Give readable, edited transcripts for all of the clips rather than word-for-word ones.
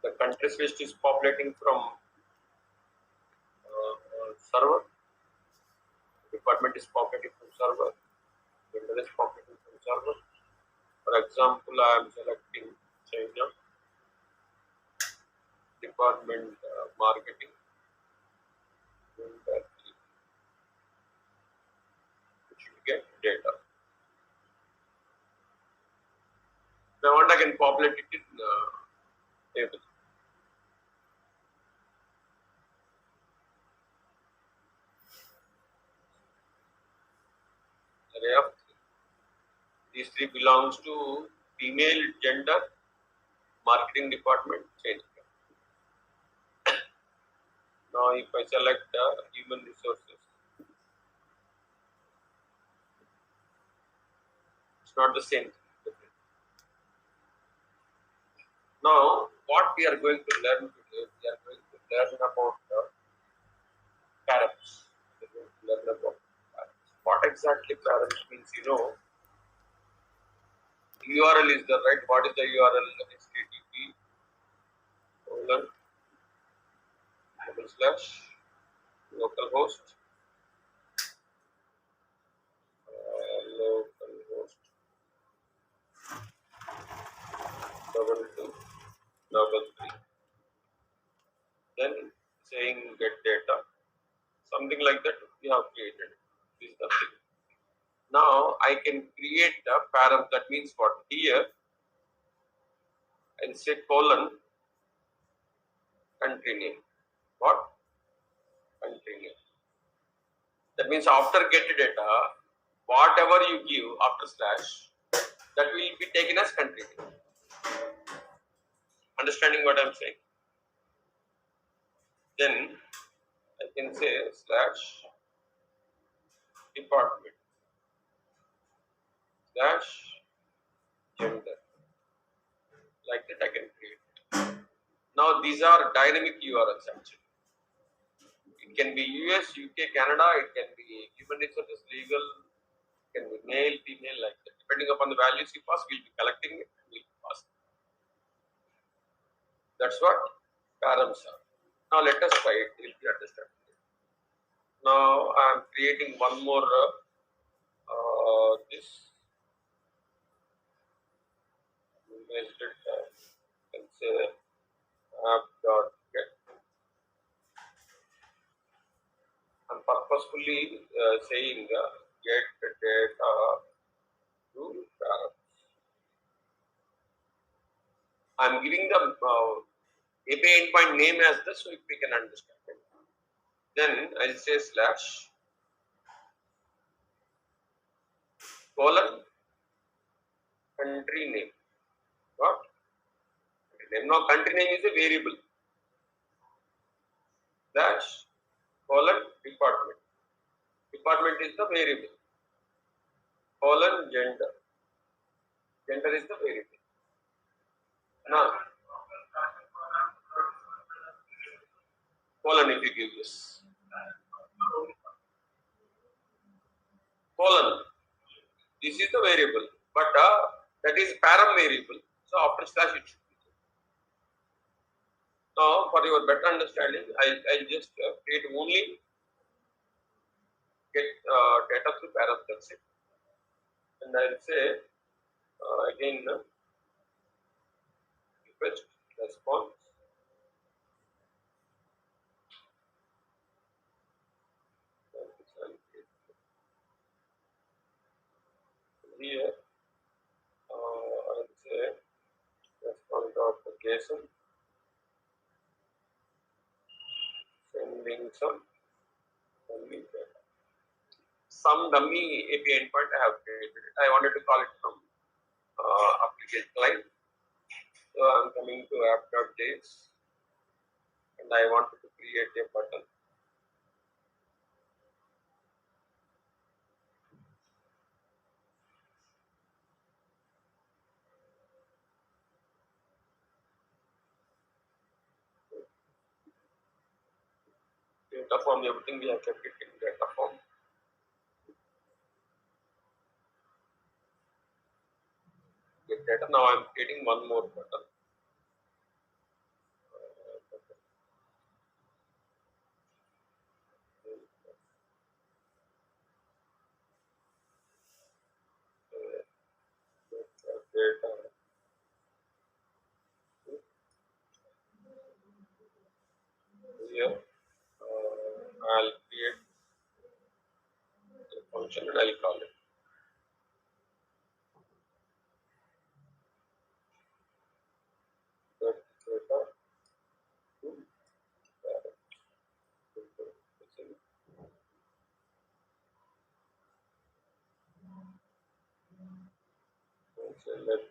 The countries list is populating from server. Department is populating from server. Gender is populating from server. For example, I am selecting China department marketing. Gender, you should get data. If I want, I can populate it in table. Array of three. These three belongs to female gender marketing department change. Now, if I select human resources, it's not the same thing. Now, what we are going to learn today, we are going to learn about params. We are going to learn about params. What exactly params means, URL is the right. What is the URL? HTTP colon / localhost localhost double two double three. Then saying get data, something like that we have created. This is the thing. Now I can create a param. That means what? Here and say colon country name. What? Country name. That means after get data, whatever you give after slash, that will be taken as country name. Understanding what I'm saying? Then I can say slash department slash gender. Like that I can create. Now these are dynamic URLs actually. It can be US, UK, Canada, it can be human resources, legal, it can be male, female, like that. Depending upon the values you pass, we'll be collecting it and we'll pass. That's what params are. Now let us try it, you'll be understanding it. Now I am creating one more this and say app.get. I'm purposefully saying get data to params. I'm giving the API endpoint name as this, so if we can understand it. Then I'll say slash colon country name. What? Country name. Now country name is a variable. Slash colon department. Department is the variable. Colon gender. Gender is the variable. Now colon if you give this. Colon. This is the variable, but that is param variable. So after slash it should be. Now for your better understanding, I'll just create only get data through params. That's it. And I'll say again request response. Here I'll say response application sending some dummy data. Some dummy API endpoint I have created. I wanted to call it from application client. So I'm coming to app.js and I wanted to create a button. Data form, everything we have kept it in data form. Get data. Now I'm creating one more button. function, and I'll call it. Get data to parent. Select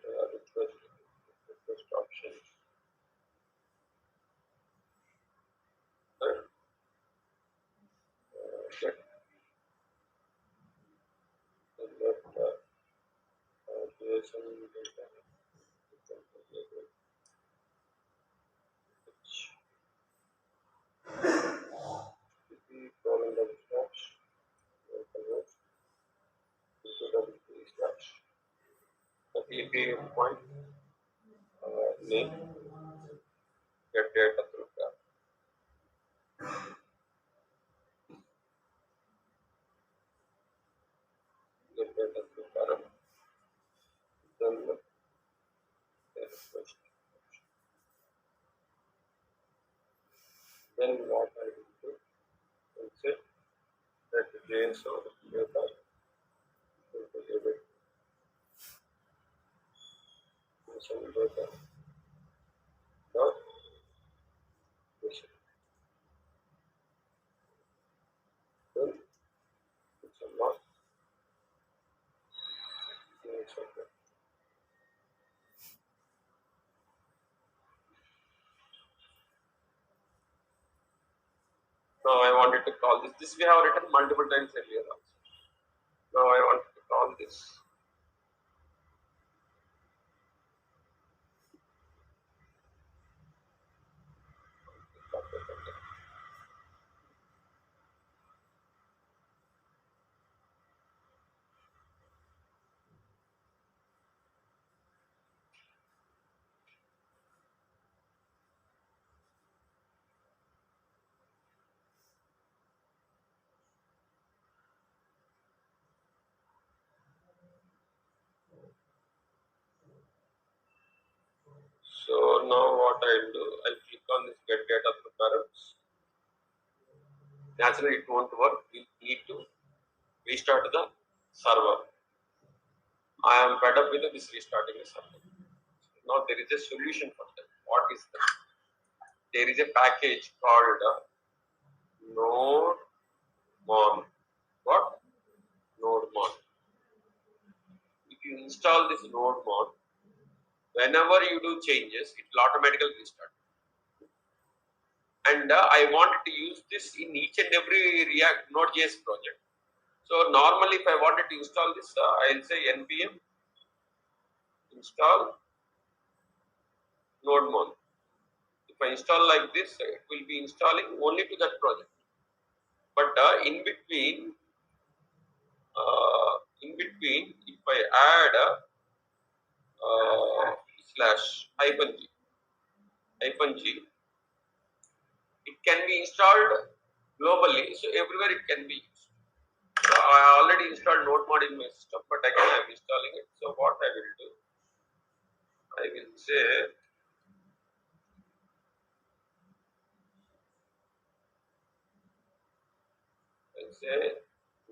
request options. Right? Get select JSON data. Colon double slash, converts into double slash. API point name, get data through that. Get data through param. Then the request. Then what I will do is say that JSON data into JSON data dot JSON. Then it's a lot. Now I wanted to call this. This we have written multiple times earlier also. Now I want to call this. So now what I'll do, I'll click on this get data through params. Naturally it won't work. We need to restart the server. I am fed up with this restarting the server. Now there is a solution for that. What is that? There is a package called NodeMon. What? NodeMon. If you install this NodeMon, whenever you do changes, it will automatically restart. And I want to use this in each and every React Node.js project. So normally, if I wanted to install this, I'll say npm install NodeMon. If I install like this, it will be installing only to that project. But in between, if I add slash hyphen g, it can be installed globally. So everywhere it can be used. So I already installed NodeMon in my system, but again I am installing it. So what I will do, I will say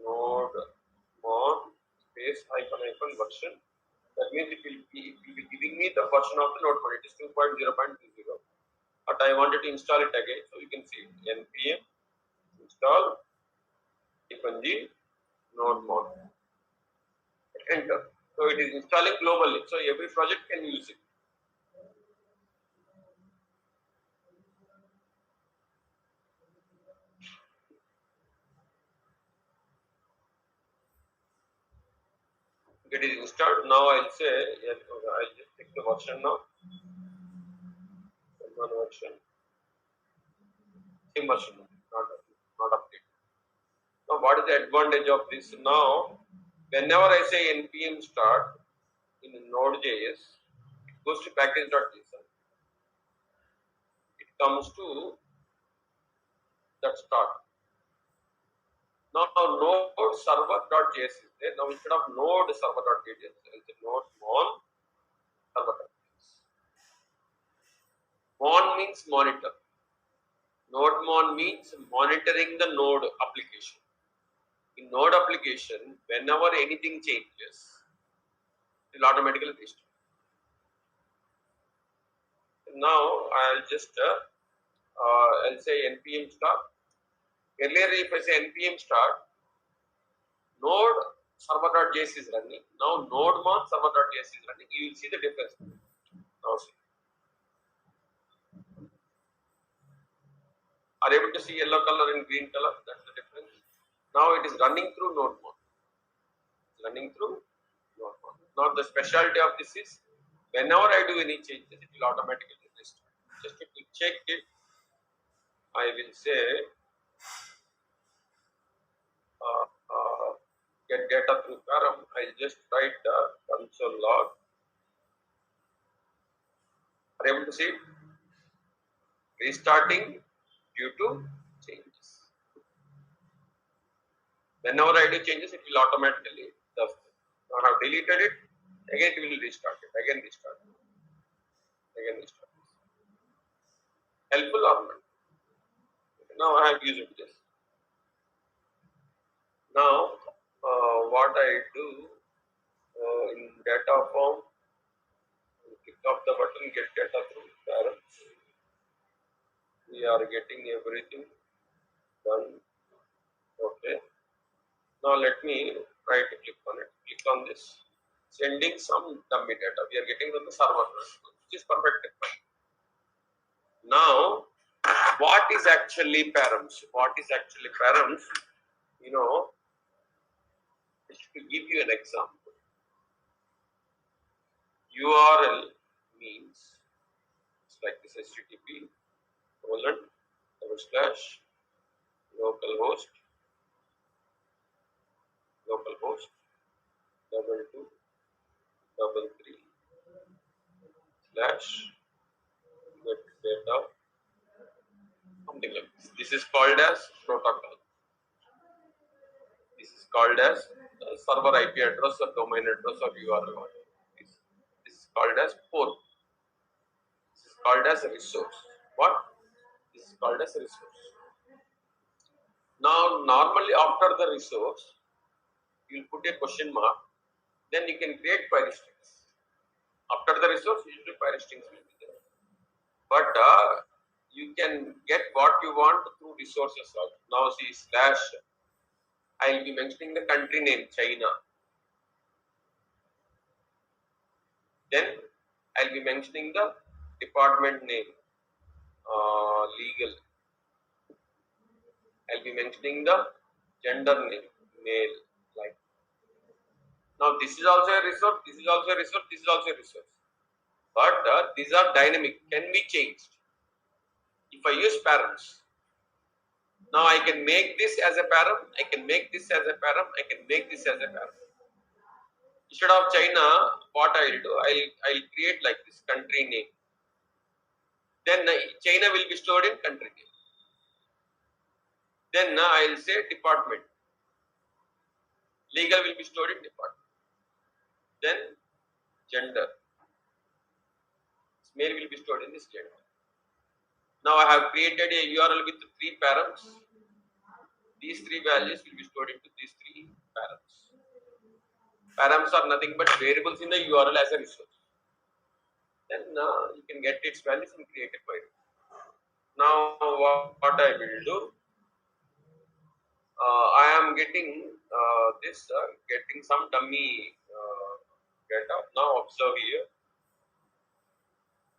NodeMon space hyphen version. That means it will be giving me the version of the NodeMon. It is 2.0.20. But I wanted to install it again, so you can see npm install hyphen g NodeMon. Enter. So it is installing globally. So every project can use it. It is installed. Now I'll say, I'll just pick the version now. One version. Same version, not update. Now what is the advantage of this? Now, whenever I say npm start in Node.js, it goes to package.json. It comes to that start. Now node server.js is there. Now instead of node server.js, it's a NodeMon server.js. Mon means monitor. NodeMon means monitoring the node application. In node application, whenever anything changes, it will automatically restart. Now I'll just I'll say npm start. Earlier, if I say npm start, node server.js is running. Now node-mon server.js is running. You will see the difference. Now see. Are you able to see yellow color and green color? That's the difference. Now it is running through node-mon. Running through node-mon. Now the specialty of this is whenever I do any changes, it will automatically restart. Just to check it, I will say get data through param. I'll just write the console log. Are you able to see it? Restarting due to changes. Whenever I do changes, it will automatically does. Now I have deleted it, again it will restart it, again restart it, again restart it. Helpful or not? Now I have used this. Now what I do in data form, click off the button, get data through params. We are getting everything done. Okay. Now let me try to click on it. Click on this. Sending some dummy data. We are getting on the server, which is perfectly fine. Now, what is actually params? What is actually params? You know, just to give you an example, URL means it's like this: HTTP colon / localhost 2233 / get data, something like this. This is called as protocol. This is called as server IP address or domain address or URL. This is called as port. This is called as a resource. What? This is called as a resource. Now, normally after the resource, you will put a question mark. Then you can create query strings. After the resource, usually query strings will be there. But you can get what you want through resources also. Now see / I will be mentioning the country name China. Then I will be mentioning the department name legal. I will be mentioning the gender name male. Like now, this is also a resource. This is also a resource. This is also a resource. But these are dynamic. Can be changed. If I use params, now I can make this as a param. I can make this as a param. I can make this as a param. Instead of China, what I will do, I'll create like this country name. Then China will be stored in country name. Then I'll say department. Legal will be stored in department. Then gender. Male will be stored in this gender. Now I have created a URL with 3 params. These 3 values will be stored into these 3 params. Params are nothing but variables in the URL as a resource. Then you can get its values and create a query. Now what I will do, I am getting getting some dummy data. Now observe here.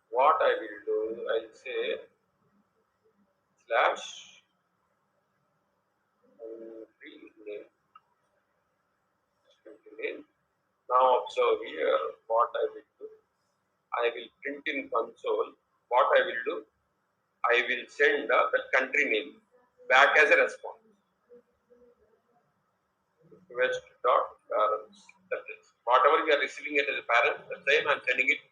What I will do, I'll say /name. Now observe here. What I will do, I will print in console. What I will do, I will send the country name back as a response. Request.params. That is whatever we are receiving it as a parent, the same I am sending it to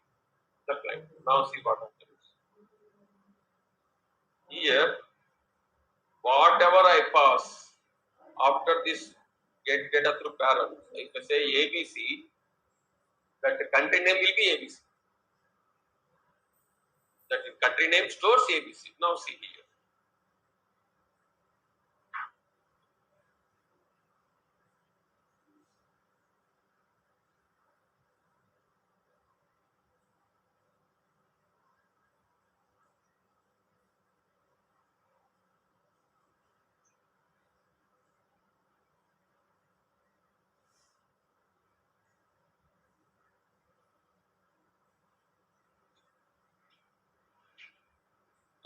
the client. Now see what happens. Here, whatever I pass after this get data through params, if I say ABC, that the country name will be ABC. That the country name stores ABC. Now see here.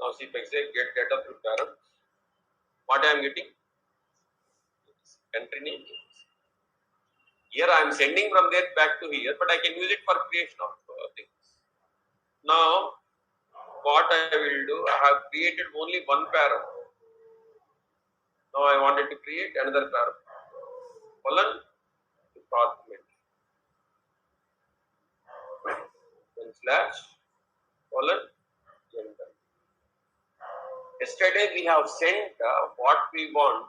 Now see if I say get data through params, what I am getting? Country name. Here I am sending from there back to here, but I can use it for creation of things. Now what I will do, I have created only one param. Now I wanted to create another param. Colon department. Then slash colon gender. Yesterday we have sent what we want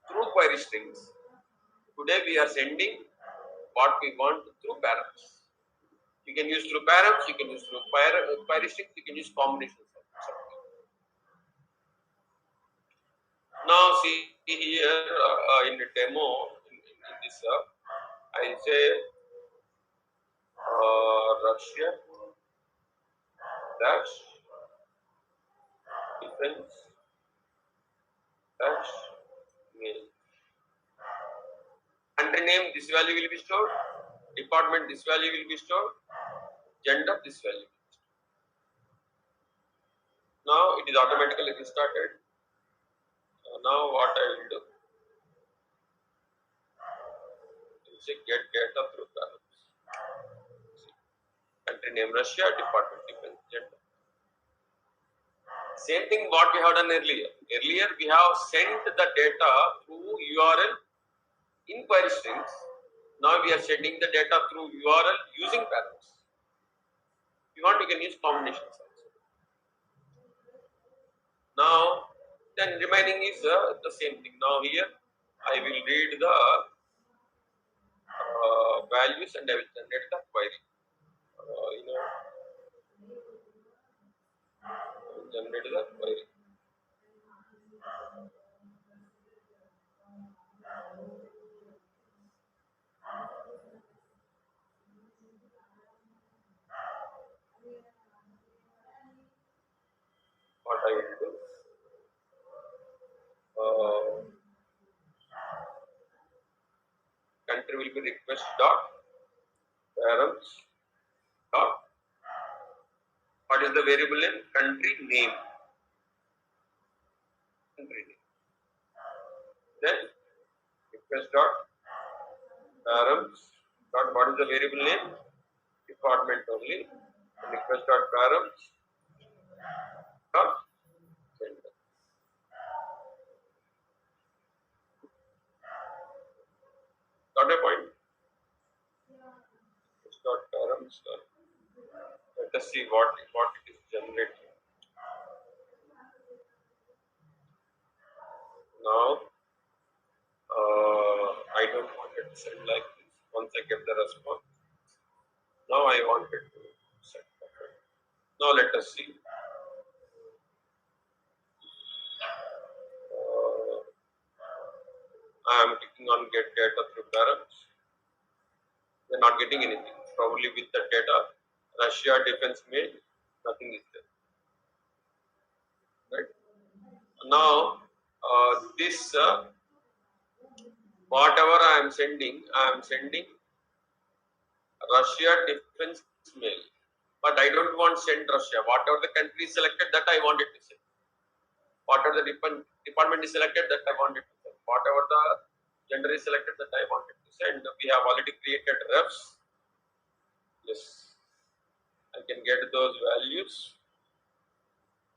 through query strings. Today we are sending what we want through params. You can use through params, you can use through query strings, you can use combinations. Now see here in the demo, in this I say Russia dash defense dash mail. Country name, this value will be stored. Department, this value will be stored. Gender, this value. Now it is automatically restarted. Now what I will do? I will say get data through params. Country name Russia, department defense, gender. Same thing what we have done earlier. Earlier we have sent the data through URL in query strings. Now we are sending the data through URL using params. If you want, you can use combinations also. Now, then remaining is the same thing. Now here I will read the values and I will generate the query. Generate the query. What I will do? Country will be request dot params dot. What is the variable name? Country name. Country name. Then request dot params dot. What is the variable name? Department only. Request dot params dot gender. Got a point? Request dot params dot. Let us see what it is generating. Now I don't want it to send like this. Once I get the response, now I want it to send. Now let us see. I am clicking on get data through params. We are not getting anything. Probably with the data, Russia defense mail, nothing is there. Right? Now this whatever I am sending Russia defense mail. But I don't want send Russia. Whatever the country is selected, that I wanted to send. Whatever the department is selected, that I wanted to send. Whatever the gender is selected, that I wanted to send. We have already created refs. Yes, I can get those values.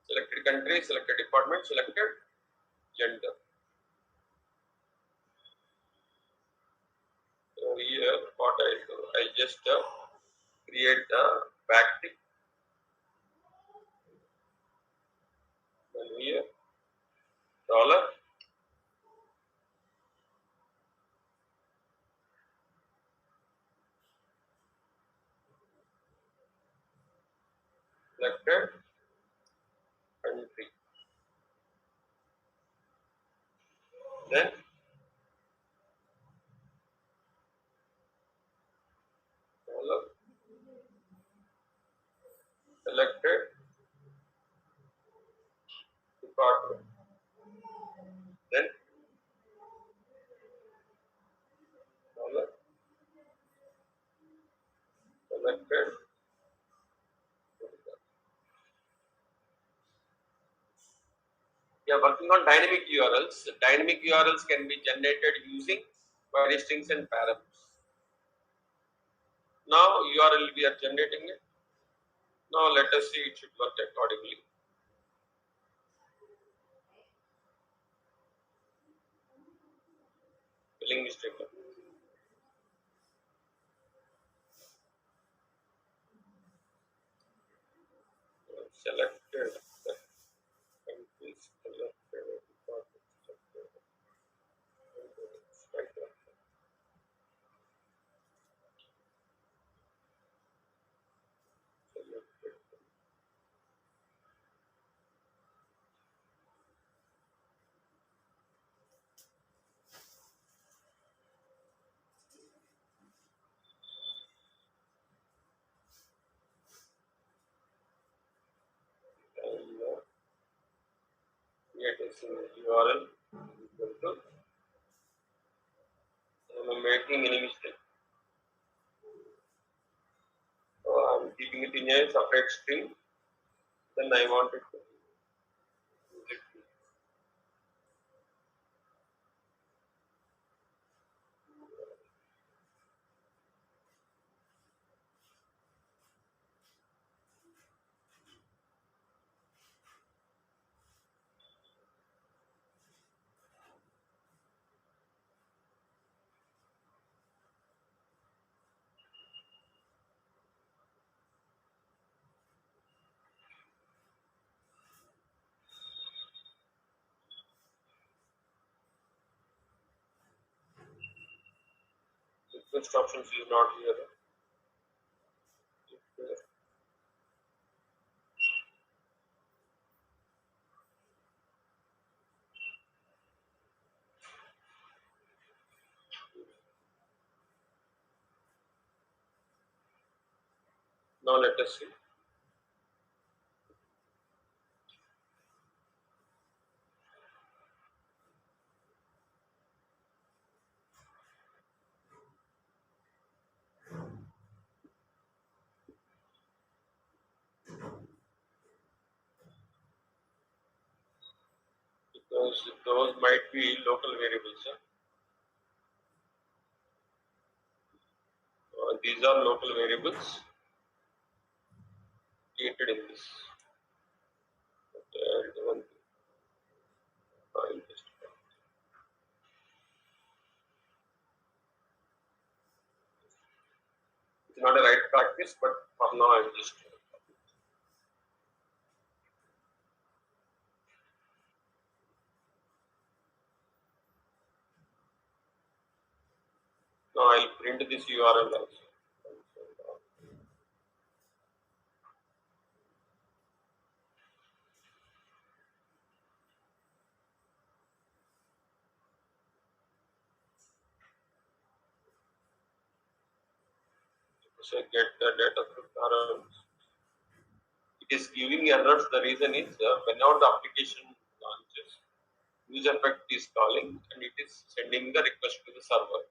Selected country, selected department, selected gender. So here, what I do, I just create the backtick. Then here, dollar. Selected country. Then dollar selected department. Then dollar selected. We are working on dynamic URLs. Dynamic URLs can be generated using query strings and params. Now URL we are generating it. Now let us see it should work accordingly. Spelling mistake. Selected. Country selected. Department selected. Right. Selected. And create a single URL equal to. I'm making any mistake. So I'm keeping it in a separate string. Then I want it to use it. Request options is not here. Now let us see. Because those might be local variables. These are local variables created in this. One it's not a right practice, but for now I'm just. Now I'll print this URL also. So get the data through Params. It is giving errors. The reason is whenever the application launches, user effect is calling and it is sending the request to the server.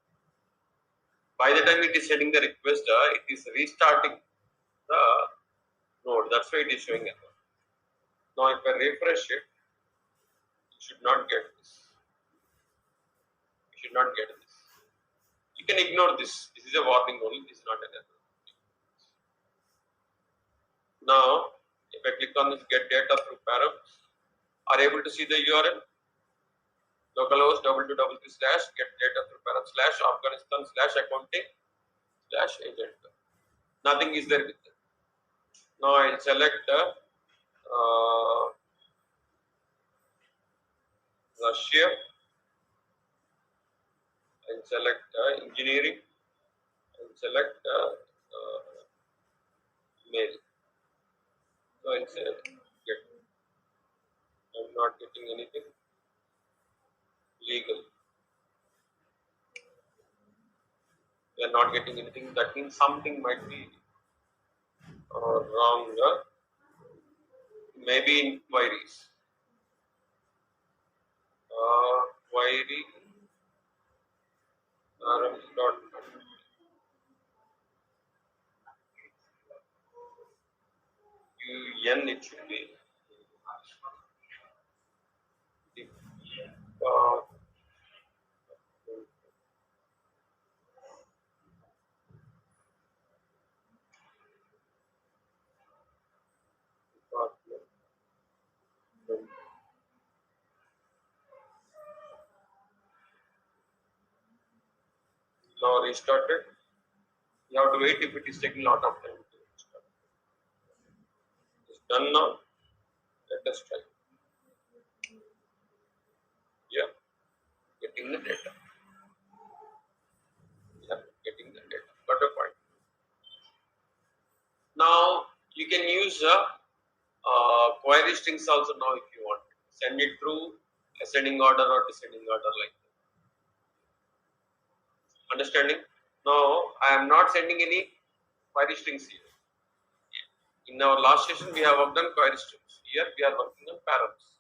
By the time it is sending the request, it is restarting the node. That's why it is showing error. Now if I refresh it, you should not get this. You should not get this. You can ignore this. This is a warning only. This is not an error. Now, if I click on this get data through params, are able to see the URL? Localhost /// slash get data through params slash Afghanistan slash accounting slash agent. Nothing is there with it. Now I'll select Russia and select engineering and select mail. So I'll say get. I'm not getting anything. Legal. We are not getting anything. That means something might be wrong. Maybe inquiries. Query Params dot UN it should be. Uh, now restarted. You have to wait if it is taking a lot of time to restart. It's done now. Let us try. Yeah, getting the data. Yeah, getting the data. Got a point. Now you can use query strings also now if you want. Send it through ascending order or descending order like that. Understanding? Now I am not sending any query strings here. In our last session we have worked on query strings. Here we are working on params.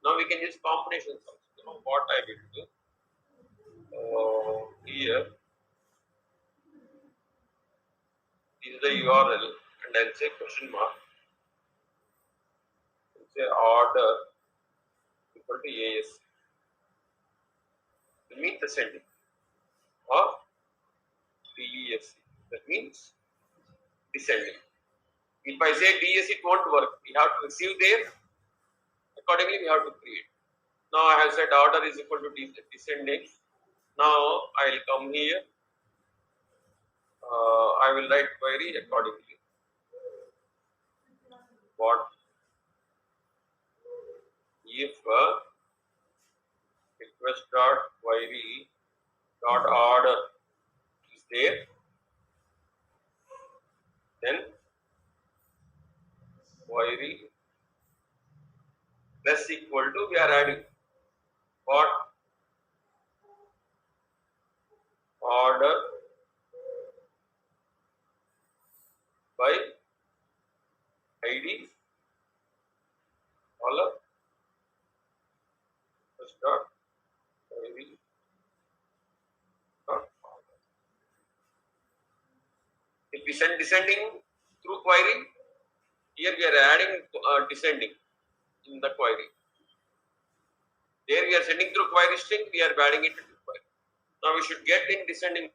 Now we can use combinations also. Now what I will do here is the URL and I'll say question mark. I'll say order equal to AS. It means ascending or DESC. That means descending. If I say DS, it won't work. We have to receive there. Accordingly, we have to create. Now I have said order is equal to descending. Now I will come here. I will write query accordingly. What if request dot query dot order is there? Then query plus equal to we are adding what order by ID column request dot query dot order. If we send descending through query, here we are adding descending in the query. There we are sending through query string, we are adding it into query. Now we should get in descending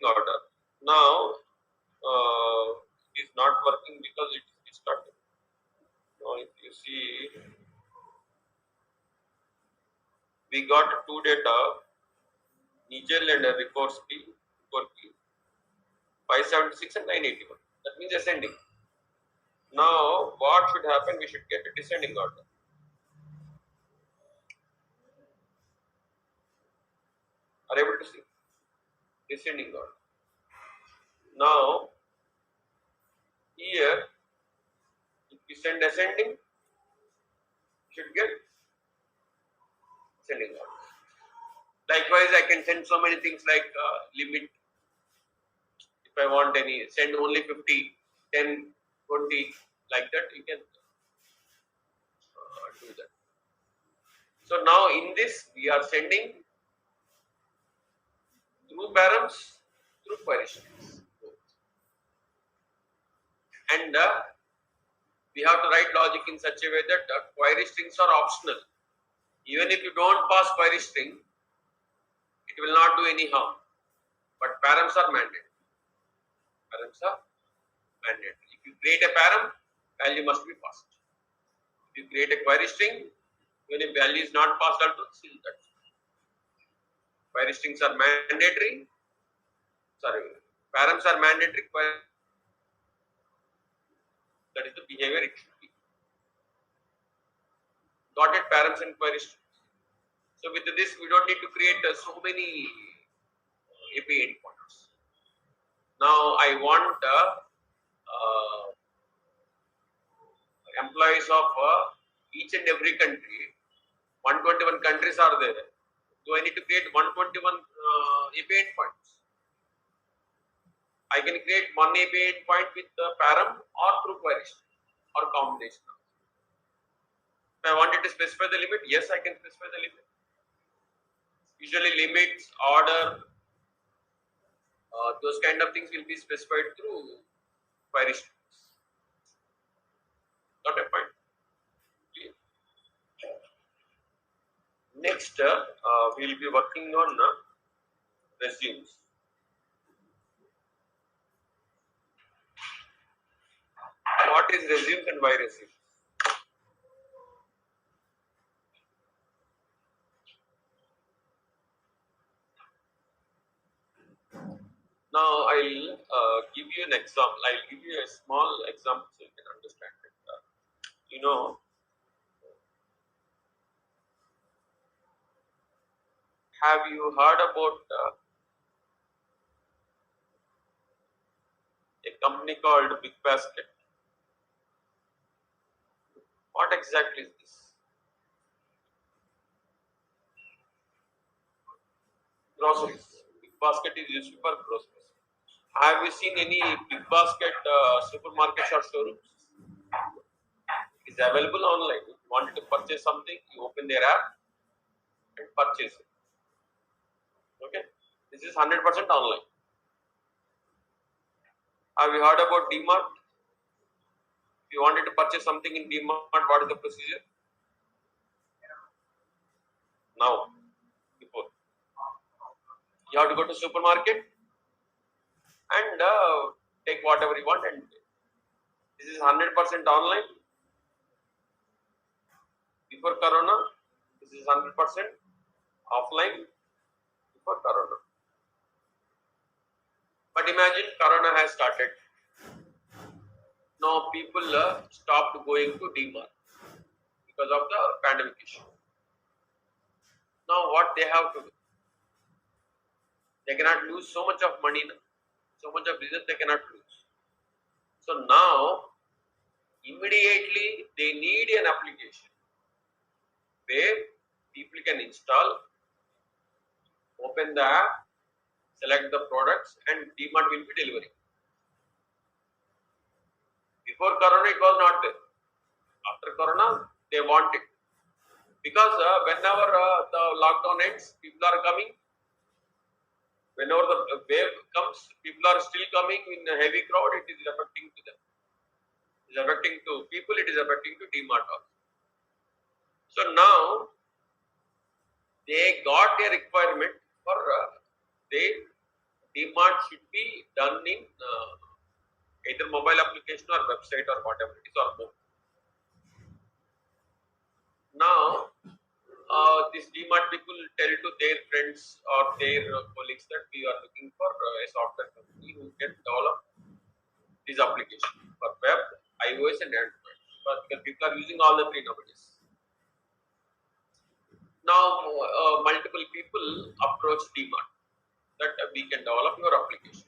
order. Now it is not working because it is restarted. Now if you see, we got two data, Nigel and record key, 576 and 981. That means ascending. Now what should happen? We should get a descending order. Are able to see? Descending order. Now here, if we send ascending, we should get ascending order. Likewise, I can send so many things like limit. If I want any, send only 50, 10, 20, like that, you can do that. So now in this, we are sending through params, through query strings. And we have to write logic in such a way that query strings are optional. Even if you don't pass query string, it will not do any harm. But params are mandatory. Params are mandatory. If you create a param, value must be passed. If you create a query string, even if value is not passed also, still that. Query strings are mandatory. Sorry, params are mandatory. That is the behavior it should be. Got it? Params and query strings. So with this, we don't need to create so many API endpoints. Now I want employees of each and every country. 121 countries are there. Do I need to create 121 API endpoints? I can create one API endpoint with param or through queries or combination. If I wanted to specify the limit, yes, I can specify the limit. Usually limits, order, those kind of things will be specified through query strings. Got a point? Next, we'll be working on resumes. What is resumes and why resumes? Now I'll give you an example. I'll give you a small example so you can understand it. You know, have you heard about a company called Big Basket? What exactly is this? Groceries. Big Basket is used for groceries. Have you seen any Big Basket supermarkets or showrooms? It is available online. If you wanted to purchase something, you open their app and purchase it. Okay, this is 100% online. Have you heard about DMart? If you wanted to purchase something in DMart, what is the procedure? Now, before you have to go to supermarket and take whatever you want, and this is 100% online. Before Corona, this is 100% offline. Before Corona, but imagine Corona has started. Now people stopped going to DMart because of the pandemic issue. Now what they have to do? They cannot lose so much of money now. So much of business they cannot lose. So now immediately they need an application where people can install, open the app, select the products, and DMart will be delivering. Before Corona it was not there. After Corona they want it. Because whenever the lockdown ends, people are coming. Whenever the wave comes, people are still coming in a heavy crowd. It is affecting to them. It is affecting to people. It is affecting to DMart also. So now they got a requirement for their DMart should be done in either mobile application or website or whatever it is or both. Now this DMart people tell to their friends or their colleagues that we are looking for a software company who can develop this application for web, iOS and Android. Because people are using all the three nowadays. Now multiple people approach DMart that we can develop your application.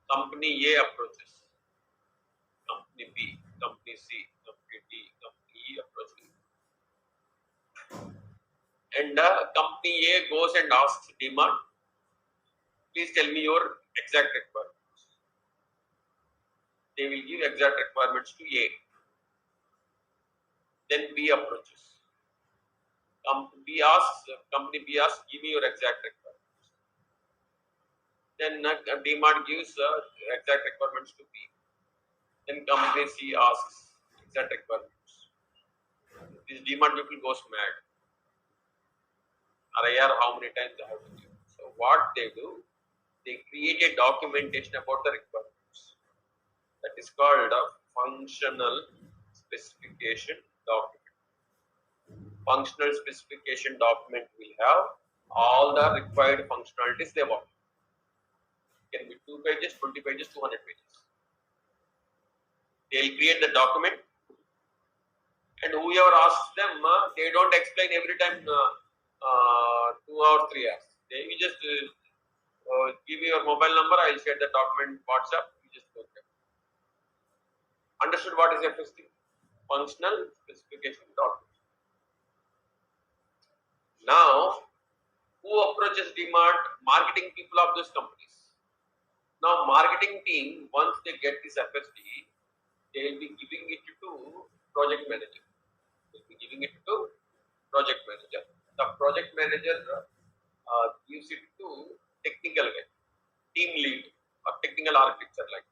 Company A approaches, company B, company C, company D, company E approaches. And company A goes and asks DMart, please tell me your exact requirements. They will give exact requirements to A. Then B approaches. Company B asks, give me your exact requirements. Then DMart gives exact requirements to B. Then company C asks exact requirements. This DMart people goes mad. How many times I have to give? So what they do, they create a documentation about the requirements. That is called a functional specification document. Functional specification document will have all the required functionalities they want. It can be 2 pages, 20 pages, 200 pages. They will create the document, and whoever asks them, they don't explain every time 2 or 3 hours. They will just give me your mobile number, I will share the document WhatsApp, you just go there. Understood what is FSD? Functional specification document. Now, who approaches DMart? Marketing people of those companies. Now, marketing team, once they get this FSD, they will be giving it to project manager. They will be giving it to project manager. The project manager gives it to technical guy, team lead or technical architecture like.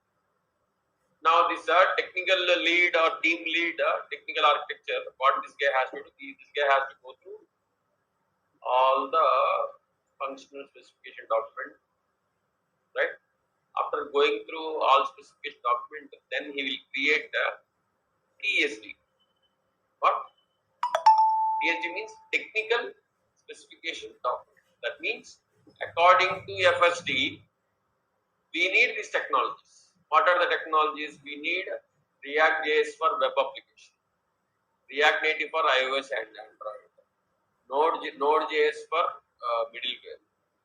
Now this technical lead or team lead, technical architecture, what this guy has to do, this guy has to go through all the functional specification document, right? After going through all specification document, then he will create a TSD. What? TSD means technical specification document. That means according to FSD, we need these technologies. What are the technologies? We need React.js for web application, React Native for iOS and Android, Node.js for middleware,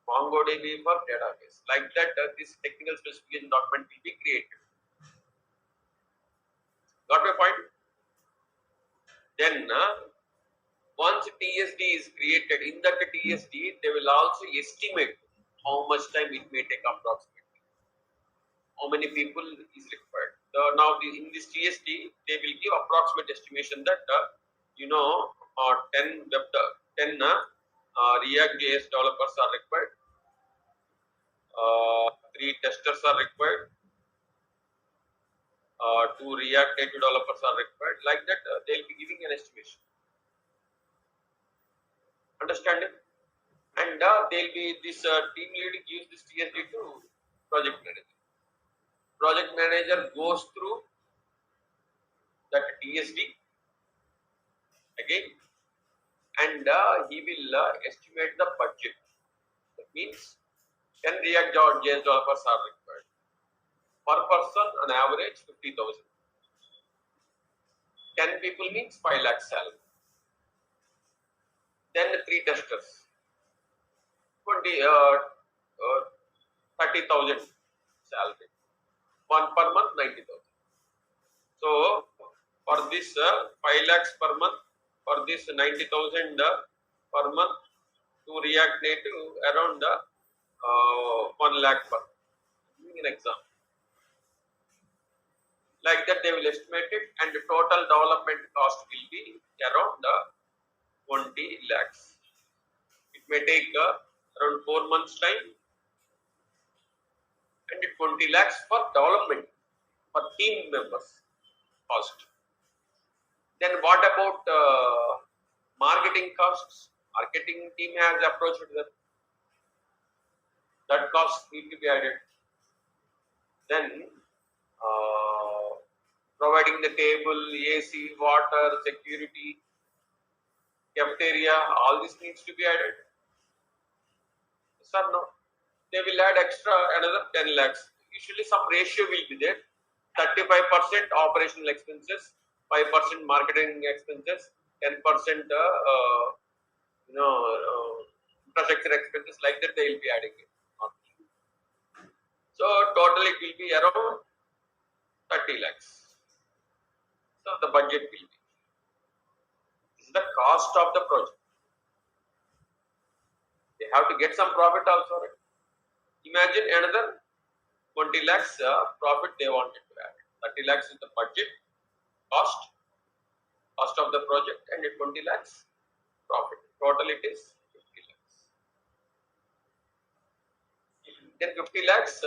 MongoDB for database. Like that, this technical specification document will be created. Got my point? Then, once TSD is created, in that TSD, they will also estimate how much time it may take approximately, how many people is required. Now, in this TSD, they will give approximate estimation that, 10 React.js developers are required, 3 testers are required, 2 React Native developers are required. Like that, they will be giving an estimation. Understanding? And they'll be this team lead gives this TSD to project manager. Project manager goes through that TSD again, and he will estimate the budget. That means 10 React.js developers are required. Per person, on average, 50,000. 10 people means 5 lakh salary. Then 3 testers, 30,000 salary. One per month, 90,000. So for this 5 lakhs per month, for this 90,000 per month, to React Native around 1 lakh per month. Giving an example. Like that, they will estimate it, and the total development cost will be around 20 lakhs. It may take around 4 months' time, and 20 lakhs for development for team members cost. Then what about marketing costs? Marketing team has approached them. That cost need to be added. Then providing the table, AC, water, security, cafeteria, all this needs to be added. Yes or no? They will add extra another 10 lakhs. Usually some ratio will be there. 35% operational expenses, 5% marketing expenses, 10% infrastructure expenses. Like that, they will be adding it. So total it will be around 30 lakhs. So the budget will be. This is the cost of the project. They have to get some profit also. Right? Imagine another 20 lakhs profit they wanted to add. 30 lakhs is the budget cost of the project, and 20 lakhs profit. Total it is 50 lakhs. Then 50 lakhs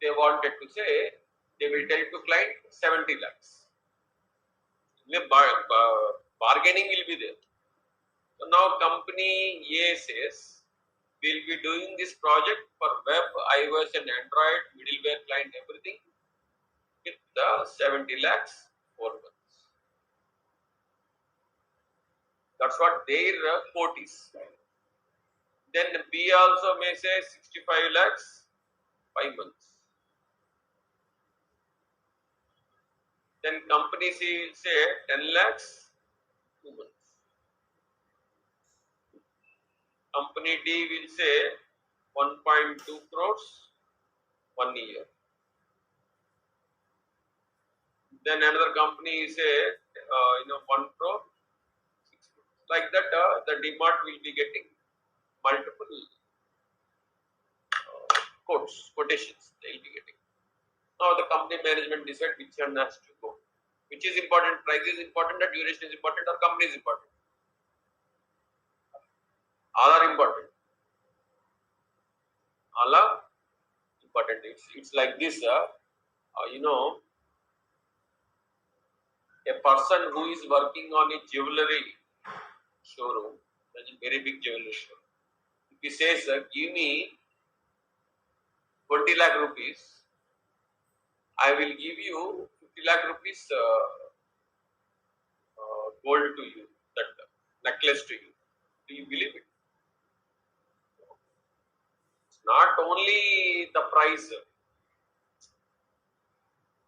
they wanted to say, they will tell to client 70 lakhs. Bargaining will be there. So now company A says, we'll be doing this project for web, iOS and Android, middleware client, everything with 70 lakhs 4 months. That's what their quote is. Then B also may say 65 lakhs 5 months. Then company C will say 10 lakhs 2 months. Company D will say 1.2 crores 1 year. Then another company say 1 crore 6 months. Like that, the demand will be getting multiple quotations they will be getting. Now the company management decide which one has to go. Which is important? Price is important, or duration is important, or company is important? All are important. All are important. It's like this. A person who is working on a jewelry showroom, Imagine very big jewelry store. If he says, give me 20 lakh rupees, I will give you 50 lakh rupees gold to you, that necklace to you. Do you believe it? It's not only the price,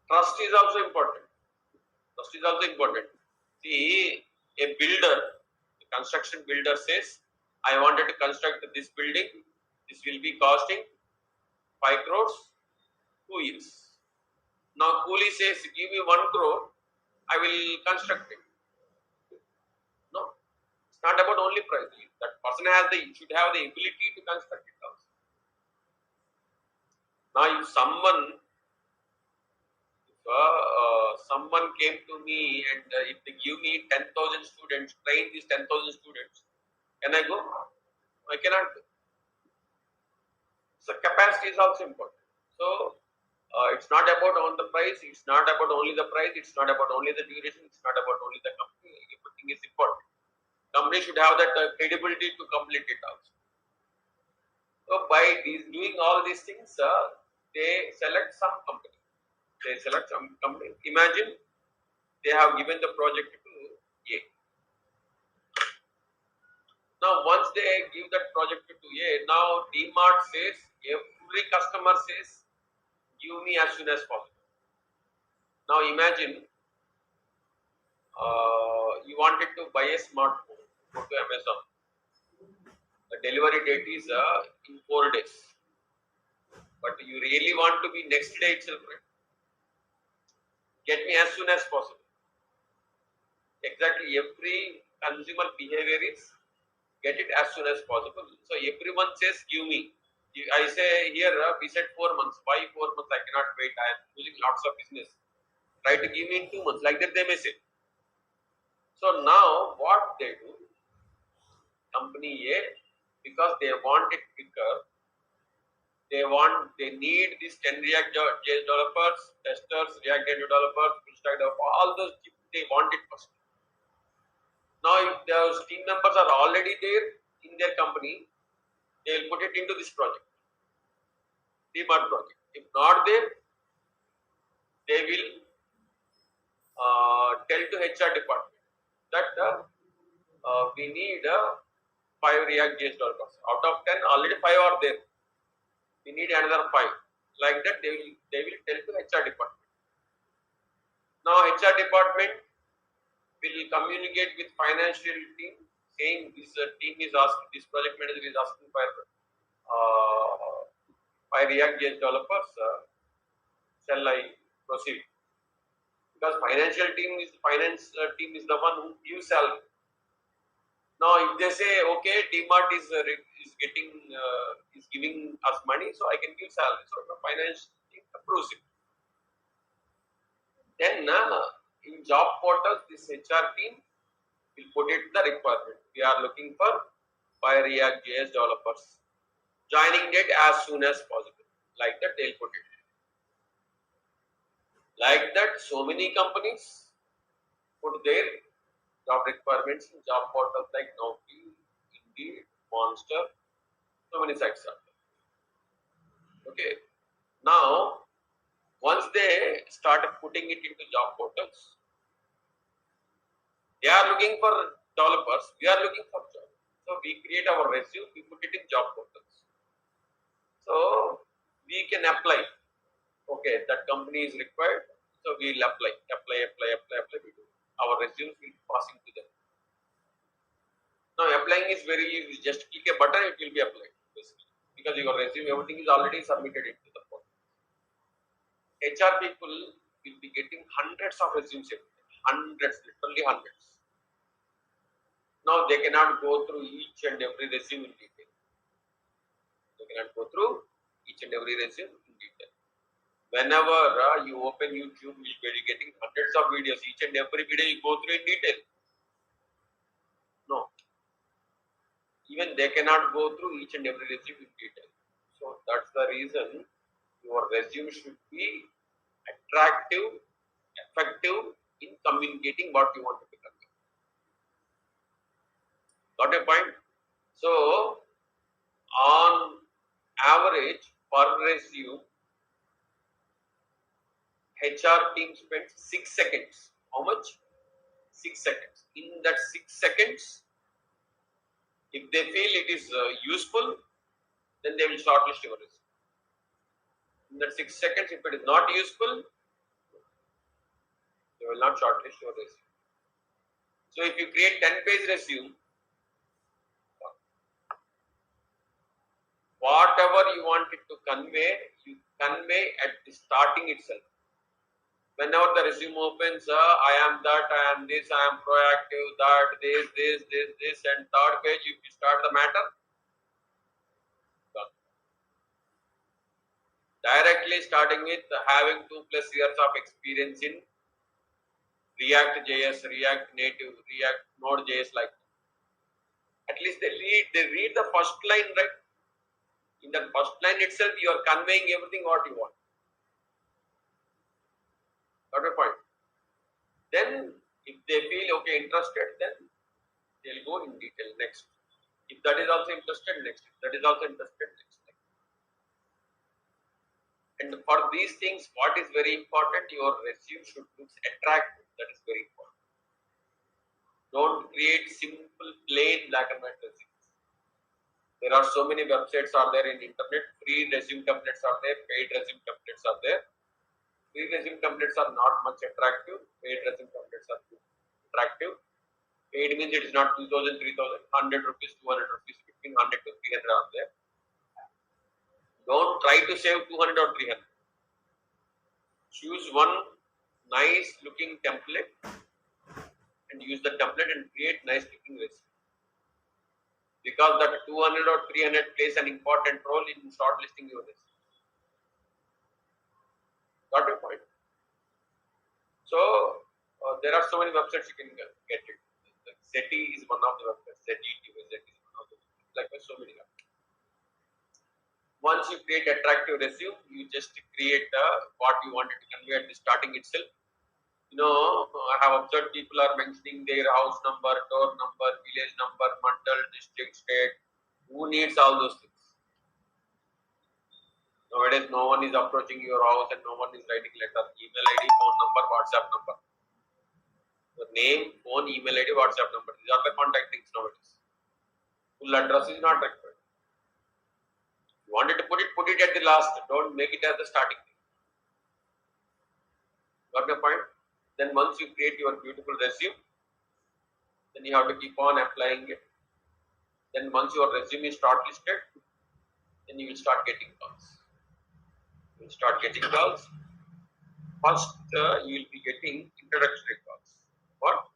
trust is also important. Trust is also important. See, a builder, a construction builder says, I wanted to construct this building. This will be costing 5 crores, 2 years. Now, Cooley says, give me 1 crore, I will construct it. No, it's not about only price. That person should have the ability to construct it also. Now, if someone came to me and if they give me 10,000 students, train these 10,000 students, can I go? I cannot go. So capacity is also important. So it's not about on the price, it's not about only the price, it's not about only the duration, it's not about only the company. Everything is important. Company should have that credibility to complete it also. So by doing all these things, they select some company. They select some company. Imagine they have given the project to A. Now, once they give that project to A, now DMart says, every customer says, give me as soon as possible. Now, imagine you wanted to buy a smartphone, go to Amazon. The delivery date is in 4 days. But you really want to be next day itself, right? Get me as soon as possible. Exactly, every consumer behavior is get it as soon as possible. So everyone says, give me. I say here, we said 4 months. Why 4 months? I cannot wait. I am losing lots of business. Try to give me in 2 months. Like that, they may say. So now, what they do, company A, because they want it quicker, they need these 10 React JS developers, testers, React developers, full stack developers, all those they want it first. Now, if those team members are already there in their company, they will put it into this project, DMart project. If not there, they will tell to HR department that we need 5 React JS developers. Out of 10, already 5 are there. We need another 5. Like that, they will tell to HR department. Now, HR department will communicate with financial team, saying this team is asking, this project manager is asking for 5 React JS developers. Shall I proceed? Because finance team is the one who gives salary. Now, if they say, okay, DMart is giving us money, so I can give salary. So the finance team approves it. Then in job portals, this HR team will put it the requirement. We are looking for 5 React JS developers. Joining date as soon as possible. Like that, they'll put it. Like that, so many companies put their job requirements in job portals like Naukri, Indeed, Monster, so many sites are there. Okay. Now, once they start putting it into job portals, they are looking for developers, we are looking for jobs. So, we create our resume, we put it in job portals. So, we can apply. Okay, that company is required, so we will apply. We do. Our resumes will be passing to them. Now, applying is very easy. Just click a button, it will be applied, basically. Because your resume, everything is already submitted into the portal. HR people will be getting hundreds of resumes every day. Hundreds, literally hundreds. Now, they cannot go through each and every resume in detail. They cannot go through each and every resume in detail. Whenever you open YouTube, you will be getting hundreds of videos. Each and every video you go through in detail. No. Even they cannot go through each and every resume in detail. So that's the reason your resume should be attractive, effective in communicating what you want to convey. Got a point? So, on average, per resume, HR team spends 6 seconds. How much? 6 seconds. In that 6 seconds, if they feel it is useful, then they will shortlist your resume. In that 6 seconds, if it is not useful, they will not shortlist your resume. So, if you create 10-page resume, whatever you want it to convey, you convey at the starting itself. Whenever the resume opens, I am that, I am this, I am proactive, that, this, and third page, if you start the matter, done. Directly starting with having 2+ years of experience in React JS, React Native, React Node.js, like at least they read the first line, right? In the first line itself, you are conveying everything what you want. Got a point? Then, if they feel okay, interested, then they'll go in detail next. If that is also interested, next. If that is also interested, next. And for these things, what is very important, your resume should look attractive. That is very important. Don't create simple, plain black and white resumes. There are so many websites are there in internet. Free resume templates are there. Paid resume templates are there. Free resume templates are not much attractive. Paid resume templates are attractive. Paid means it is not 2,000, 3,000, 100 rupees, 200 rupees, between 100 to 300 are there. Don't try to save 200 or 300. Choose one nice looking template and use the template and create nice looking resume. Because that 200 or 300 plays an important role in shortlisting your resume. Got your point? So, there are so many websites you can get it. SETI is one of the websites. SETI is one of the websites. Like so many websites. Once you create attractive resume, you just create what you wanted to convey at the starting itself. I have observed people are mentioning their house number, door number, village number, mandal, district, state. Who needs all those things? Nowadays, no one is approaching your house and no one is writing letter. Email ID, phone number, WhatsApp number. Your name, phone, email ID, WhatsApp number. These are the contact things nowadays. Full address is not required. You wanted to put it at the last. Don't make it as the starting thing. Got the point? Then once you create your beautiful resume, then you have to keep on applying it. Then once your resume is shortlisted, then you will start getting calls. You will start getting calls. First, you will be getting introductory calls. What?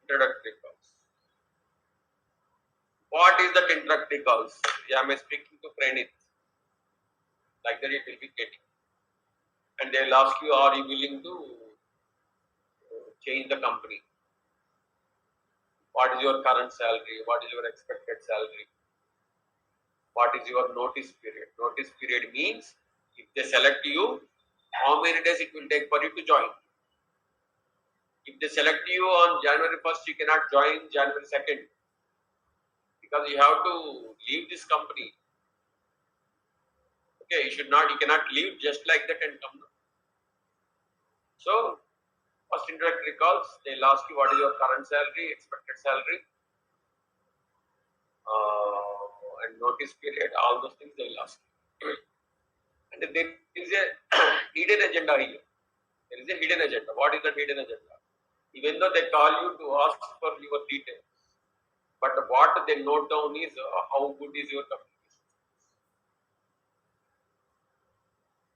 Introductory calls. What is that introductory calls? Yeah, I am speaking to Pranit. Like that it will be getting. And they will ask you, are you willing to change the company? What is your current salary? What is your expected salary? What is your notice period? Notice period means if they select you, how many days it will take for you to join? If they select you on January 1st, you cannot join January 2nd because you have to leave this company. Okay, you cannot leave just like that and come. So, first introductory calls, they'll ask you what is your current salary, expected salary, and notice period, all those things they will ask you. And there is a hidden agenda here. There is a hidden agenda. What is the hidden agenda? Even though they call you to ask for your details, but what they note down is how good is your communication.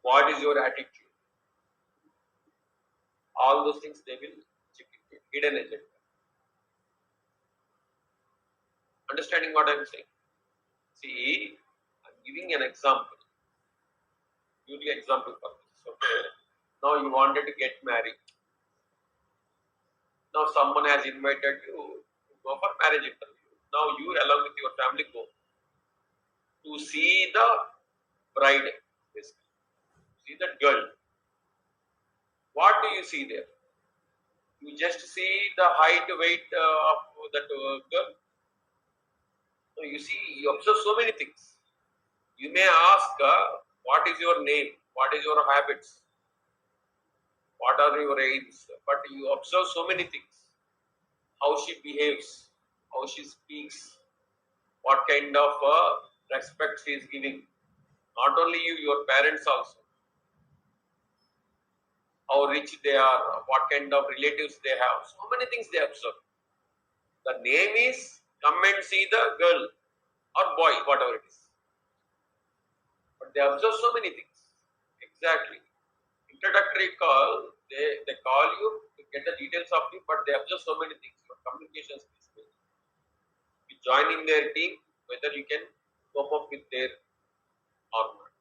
What is your attitude? All those things they will check it. Hidden agenda. Understanding what I am saying? See, I am giving an example. Purely example for this. Okay. Now you wanted to get married. Now someone has invited you to go for marriage interview. Now you along with your family go to see the bride, basically. See the girl. What do you see there? You just see the height, weight of that girl. So you see, you observe so many things. You may ask, what is your name? What is your habits? What are your aims? But you observe so many things. How she behaves, how she speaks, what kind of respect she is giving. Not only you, your parents also. How rich they are, what kind of relatives they have. So many things they observe. The name is come and see the girl or boy, whatever it is. But they observe so many things. Exactly. Introductory call, they call you to get the details of you, but they observe so many things. Your communication skills. You join in their team, whether you can cope up with their or not.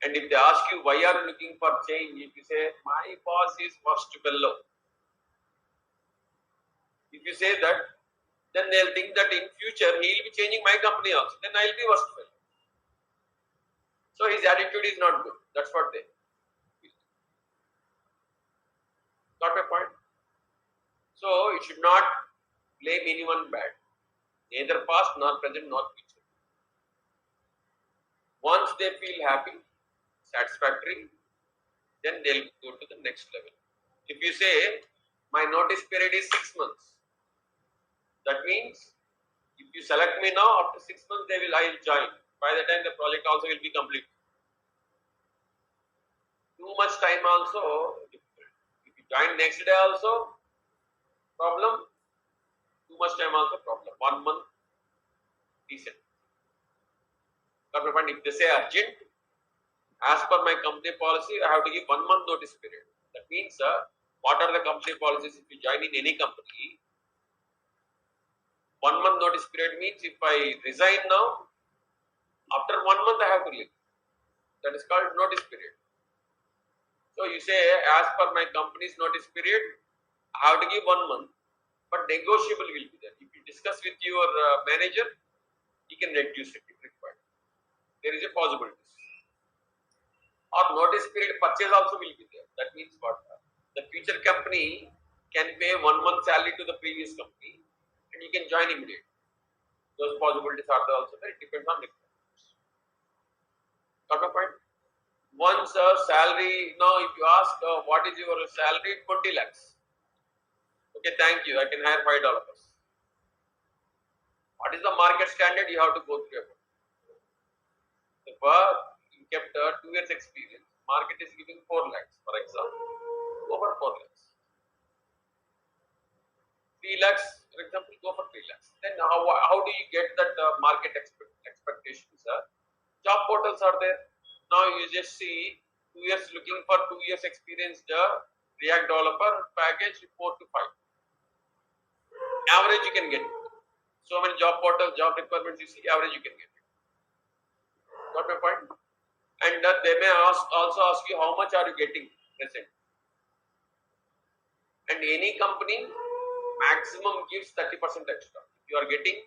And if they ask you why are you looking for change, if you say my boss is worst fellow, if you say that, then they'll think that in future he will be changing my company also. Then I'll be worst fellow. So his attitude is not good. That's what they got my point. So it should not blame anyone bad, neither past nor present nor future. Once they feel happy, satisfactory, then they'll go to the next level. If you say my notice period is 6 months, that means if you select me now, after 6 months I will join. By the time the project also will be complete. Too much time also, if you join next day also, problem. Too much time also problem. 1 month, decent. If they say urgent, as per my company policy, I have to give 1 month notice period. That means, what are the company policies? If you join in any company, 1 month notice period means if I resign now, after 1 month I have to leave. That is called notice period. So you say, as per my company's notice period, I have to give 1 month, but negotiable will be there. If you discuss with your manager, he can reduce it if required. There is a possibility. Or notice period purchase also will be there. That means what? The future company can pay 1 month salary to the previous company and you can join immediately. Those possibilities are there also there. It depends on requirements. Got my point? Once salary, now if you ask what is your salary, 20 lakhs. Okay, thank you. I can hire $5. What is the market standard? You have to go through it. If you kept 2 years experience, market is giving 4 lakhs, for example. Go for 4 lakhs. 3 lakhs, for example, go for 3 lakhs. Then how do you get that market expectations? Job portals are there. Now you just see 2 years looking for 2 years experienced React developer package 4 to 5. Average you can get. So many job portals, job requirements you see, average you can get. Got my point? And they may also ask you how much are you getting present. And any company maximum gives 30% extra. If you are getting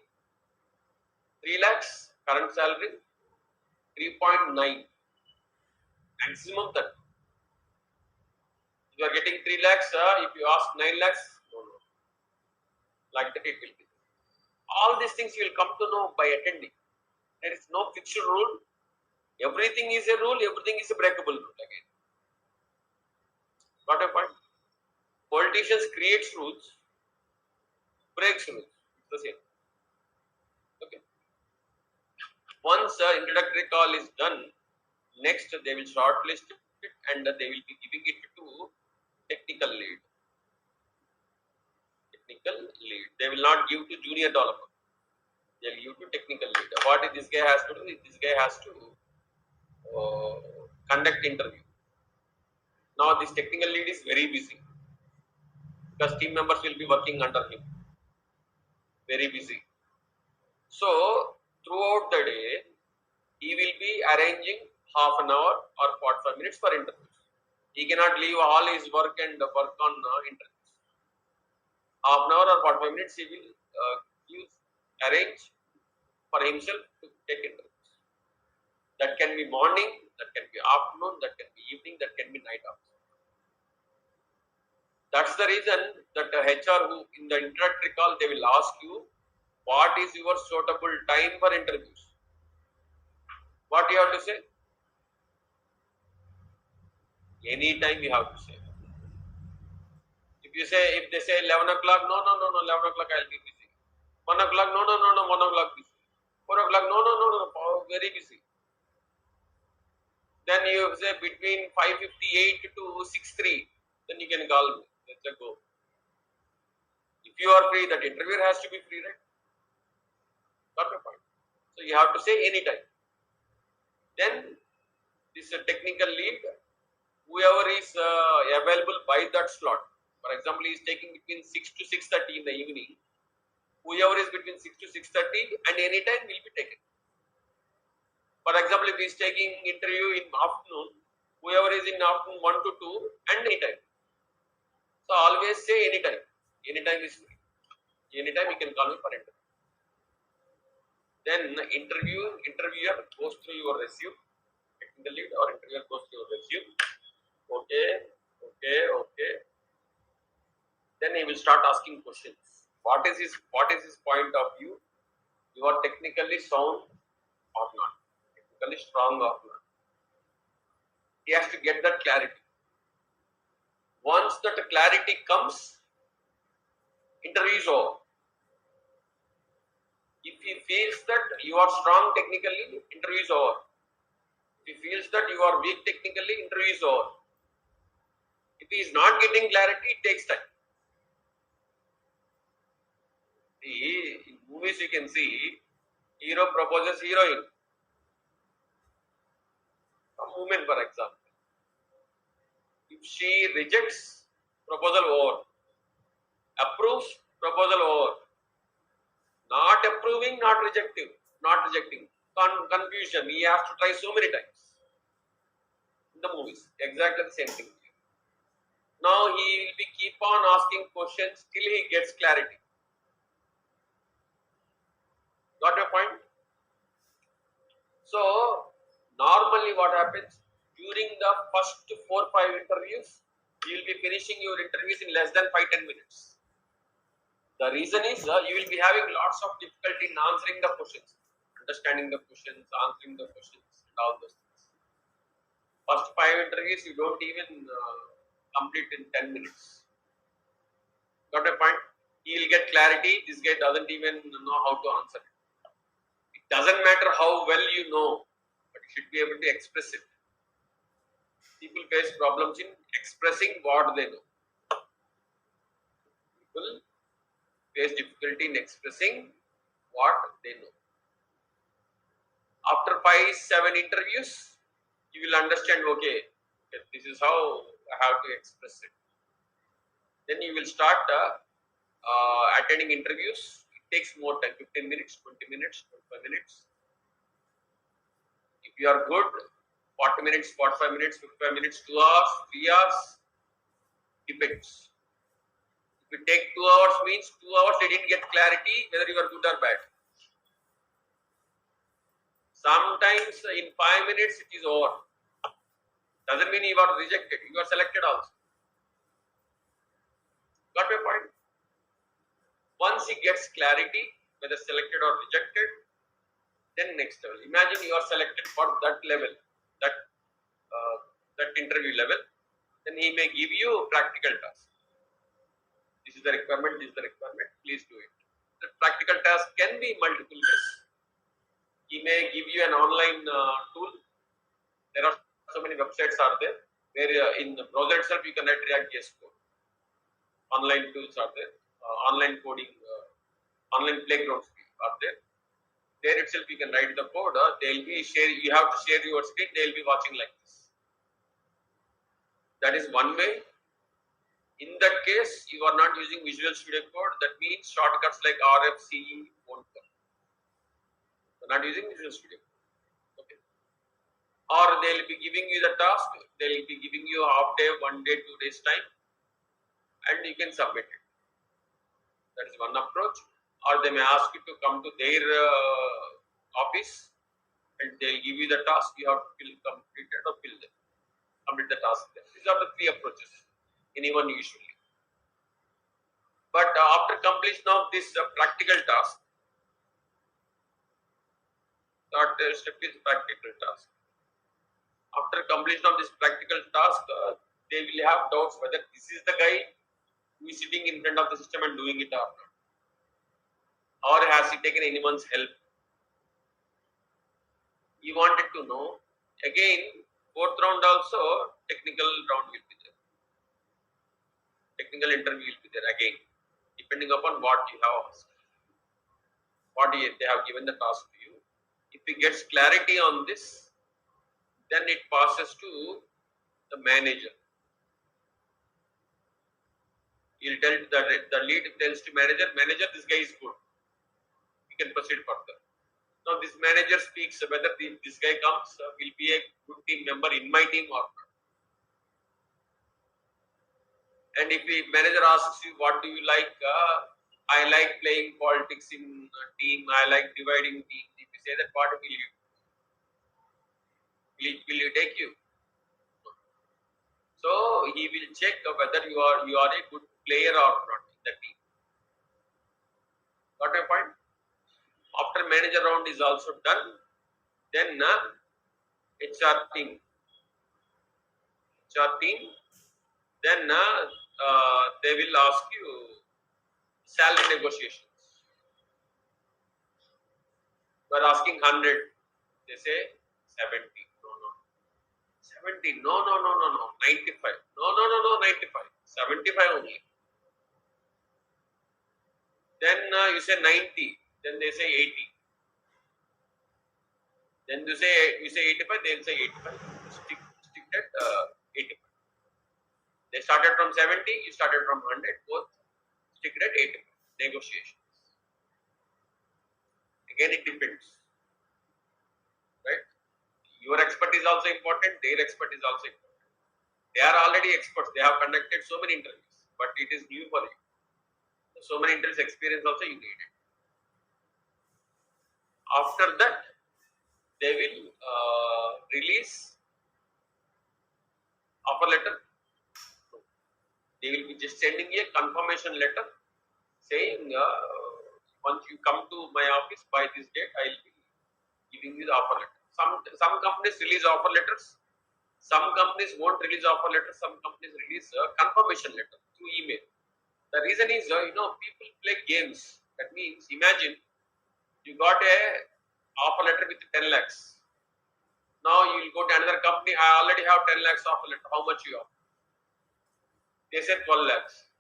3 lakhs current salary, 3.9 maximum 30. If you are getting 3 lakhs, if you ask 9 lakhs, no. Like that it will be. All these things you will come to know by attending. There is no fixed rule. Everything is a rule, everything is a breakable rule again. Got a point? Politicians create rules, breaks rules. It's the same. Okay. Once introductory call is done, next they will shortlist it and they will be giving it to technical lead. Technical lead. They will not give to junior developer. They will give to technical lead. What this guy has to do? This guy has to conduct interview. Now this technical lead is very busy because team members will be working under him. Very busy. So throughout the day, he will be arranging half an hour or 45 minutes for interviews. He cannot leave all his work and work on interviews. Half an hour or 45 minutes he will arrange for himself to take interviews. That can be morning, that can be afternoon, that can be evening, that can be night also. That's the reason that HR who in the introductory call they will ask you what is your suitable time for interviews? What you have to say? Any time you have to say. If you say, if they say 11 o'clock, no, 11 o'clock I'll be busy. 1 o'clock, no, 1 o'clock busy. 4 o'clock, no, very busy. Then you say between 5:58 to 6:03, then you can call me. Let's go. If you are free, that interviewer has to be free, right? Got my point. So you have to say anytime. Then this technical lead, whoever is available by that slot. For example, he is taking between 6 to 6:30 in the evening. Whoever is between 6 to 6:30 and any time will be taken. For example, if he is taking interview in afternoon, whoever is in afternoon 1 to 2 and any time. So always say anytime. Anytime is free. Anytime you can call me for interview. Then interviewer goes through your resume. Technical lead or interviewer goes through your resume. Okay. Then he will start asking questions. What is his point of view? You are technically sound or not? Technically strong or not? He has to get that clarity. Once that clarity comes, interview is over. If he feels that you are strong technically, interview is over. If he feels that you are weak technically, interview is over. If he is not getting clarity, it takes time. See, in movies you can see, hero proposes heroine. A woman, for example. If she rejects, proposal over. Approves, proposal over. Not approving, not rejecting. Confusion. He has to try so many times. In the movies, exactly the same thing. Now he will be keep on asking questions till he gets clarity. Got your point? So normally what happens during the first 4-5 interviews, you will be finishing your interviews in less than 5-10 minutes. The reason is you will be having lots of difficulty in answering the questions, understanding the questions, answering the questions, and all those things. First 5 interviews you don't even complete in 10 minutes. Got a point? He will get clarity. This guy doesn't even know how to answer it. It doesn't matter how well you know, but you should be able to express it. People face problems in expressing what they know. People face difficulty in expressing what they know. After 5-7 interviews, you will understand, okay, this is how I have to express it. Then you will start attending interviews. It takes more time, 15 minutes, 20 minutes, 25 minutes. If you are good, 40 minutes, 45 minutes, 55 minutes, 2 hours, 3 hours, depends. If you take 2 hours means 2 hours they didn't get clarity whether you are good or bad. Sometimes in 5 minutes it is over. Doesn't mean you are rejected, you are selected also. Got my point? Once he gets clarity whether selected or rejected, then next level. Imagine you are selected for that level, that interview level, then he may give you practical task. This is the requirement, please do it. The practical task can be multiple ways. He may give you an online tool. There are so many websites are there where in the browser itself you can write React.js code. Online tools are there, online coding, online playgrounds are there. There itself you can write the code. They'll be sharing. You have to share your screen. They'll be watching like this. That is one way. In that case, you are not using Visual Studio Code. That means shortcuts like RFC won't work. You are not using Visual Studio Code. Okay. Or they will be giving you the task. They will be giving you a half day, 1 day, 2 days time, and you can submit it. That is one approach. Or they may ask you to come to their office, and they will give you the task. You have to complete it or fill them. Complete the task. These are the 3 approaches. Anyone usually. But after completion of this practical task, Third step is practical task. After completion of this practical task, they will have doubts whether this is the guy who is sitting in front of the system and doing it or not, or has he taken anyone's help. He wanted to know. Again, fourth round also technical round will be there. Technical interview will be there again, depending upon what you have asked, what they have given the task to you. If he gets clarity on this, then it passes to the manager. He'll tell the lead tells to manager, this guy is good. We can proceed further. Now this manager speaks whether this guy comes, will be a good team member in my team or not. And if the manager asks you what do you like, I like playing politics in a team, I like dividing teams. If you say that, what will you? Will you take you? So he will check whether you are a good player or not in the team. Got a point? After manager round is also done, then HR team, then they will ask you salary negotiations. You are asking 100, they say 70. No, 70. No, 95. No, 95. 75 only. Then you say 90. Then they say 80. Then you say 85. They will say 85. Stick at 85. They started from 70. You started from 100. Both stick at 85. Negotiations. Again, it depends. Right? Your expert is also important. Their expert is also important. They are already experts. They have conducted so many interviews, but it is new for you. So many interviews experience also you need it. After that, they will release offer letter. They will be just sending a confirmation letter saying once you come to my office by this date, I will be giving you the offer letter. Some companies release offer letters. Some companies won't release offer letters. Some companies release a confirmation letter through email. The reason is, people play games. That means, imagine you got a offer letter with 10 lakhs. Now you will go to another company. I already have 10 lakhs offer letter. How much you have? They say 12 lakhs.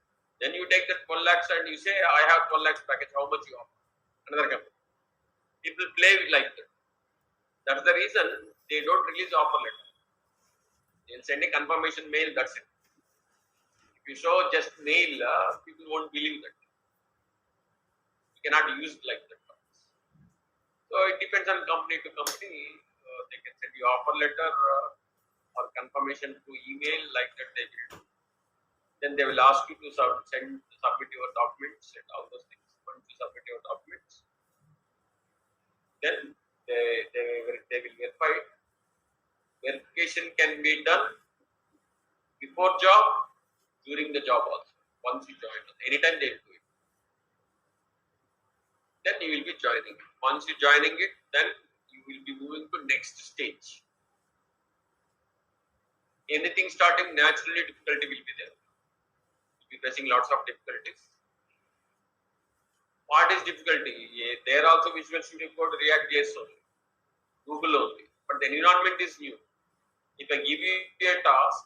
Then you take that 12 lakhs and you say, I have 12 lakhs package. How much you have? Another company. People play like that. That's the reason they don't release offer letter. They'll send a confirmation mail. That's it. If you show just mail, people won't believe that. You cannot use it like that. So it depends on company to company. They can send you offer letter or confirmation through email like that they will do. Then they will ask you to submit your documents and all those things. Once you submit your documents, then they will verify it. Verification can be done before job, during the job also. Once you join, anytime they will do it. Then you will be joining it. Once you joining it, then you will be moving to next stage. Anything starting naturally, difficulty will be there. You'll be facing lots of difficulties. What is difficulty? There also Visual Studio Code, React JS only, Google only. But the environment is new. If I give you a task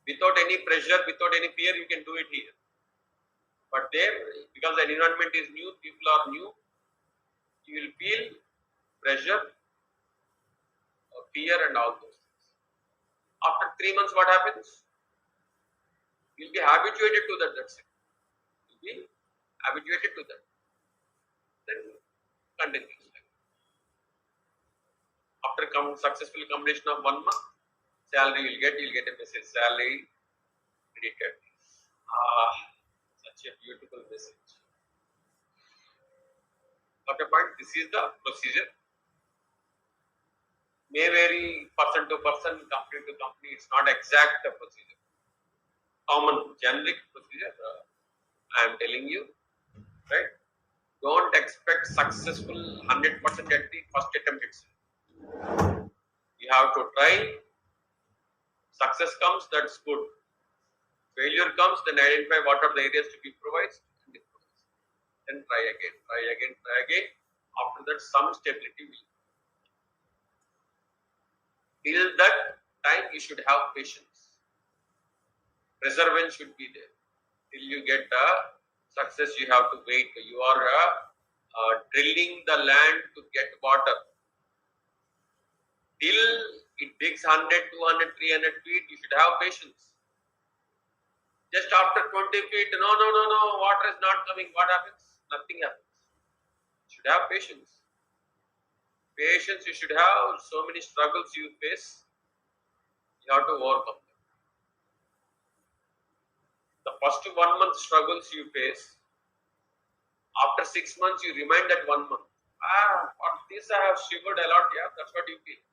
without any pressure, without any fear, you can do it here. But there, because the environment is new, people are new, you will feel pressure, fear, and all those things. After 3 months, what happens? You will be habituated to that. That's it. You will be habituated to that. Then continue. After successful completion of 1 month, salary you'll get a message, salary credited. Such a beautiful message. Okay, point. This is the procedure. May vary person to person, company to company. It's not exact procedure. Common, generic procedure. I am telling you, right? Don't expect successful 100% at the first attempt itself. You have to try. Success comes, that's good. Failure comes, then identify what are the areas to be improvised and improvise. Then try again, try again, try again. After that, some stability will. Till that time, you should have patience. Perseverance should be there. Till you get success, you have to wait. You are drilling the land to get water. Till it digs 100, 200, 300 feet, you should have patience. Just after 20 feet, no, water is not coming. What happens? Nothing happens. You should have patience. Patience you should have. So many struggles you face, you have to overcome them. The first 1 month struggles you face, after 6 months you remind that 1 month. For this I have shivered a lot, yeah, that's what you feel.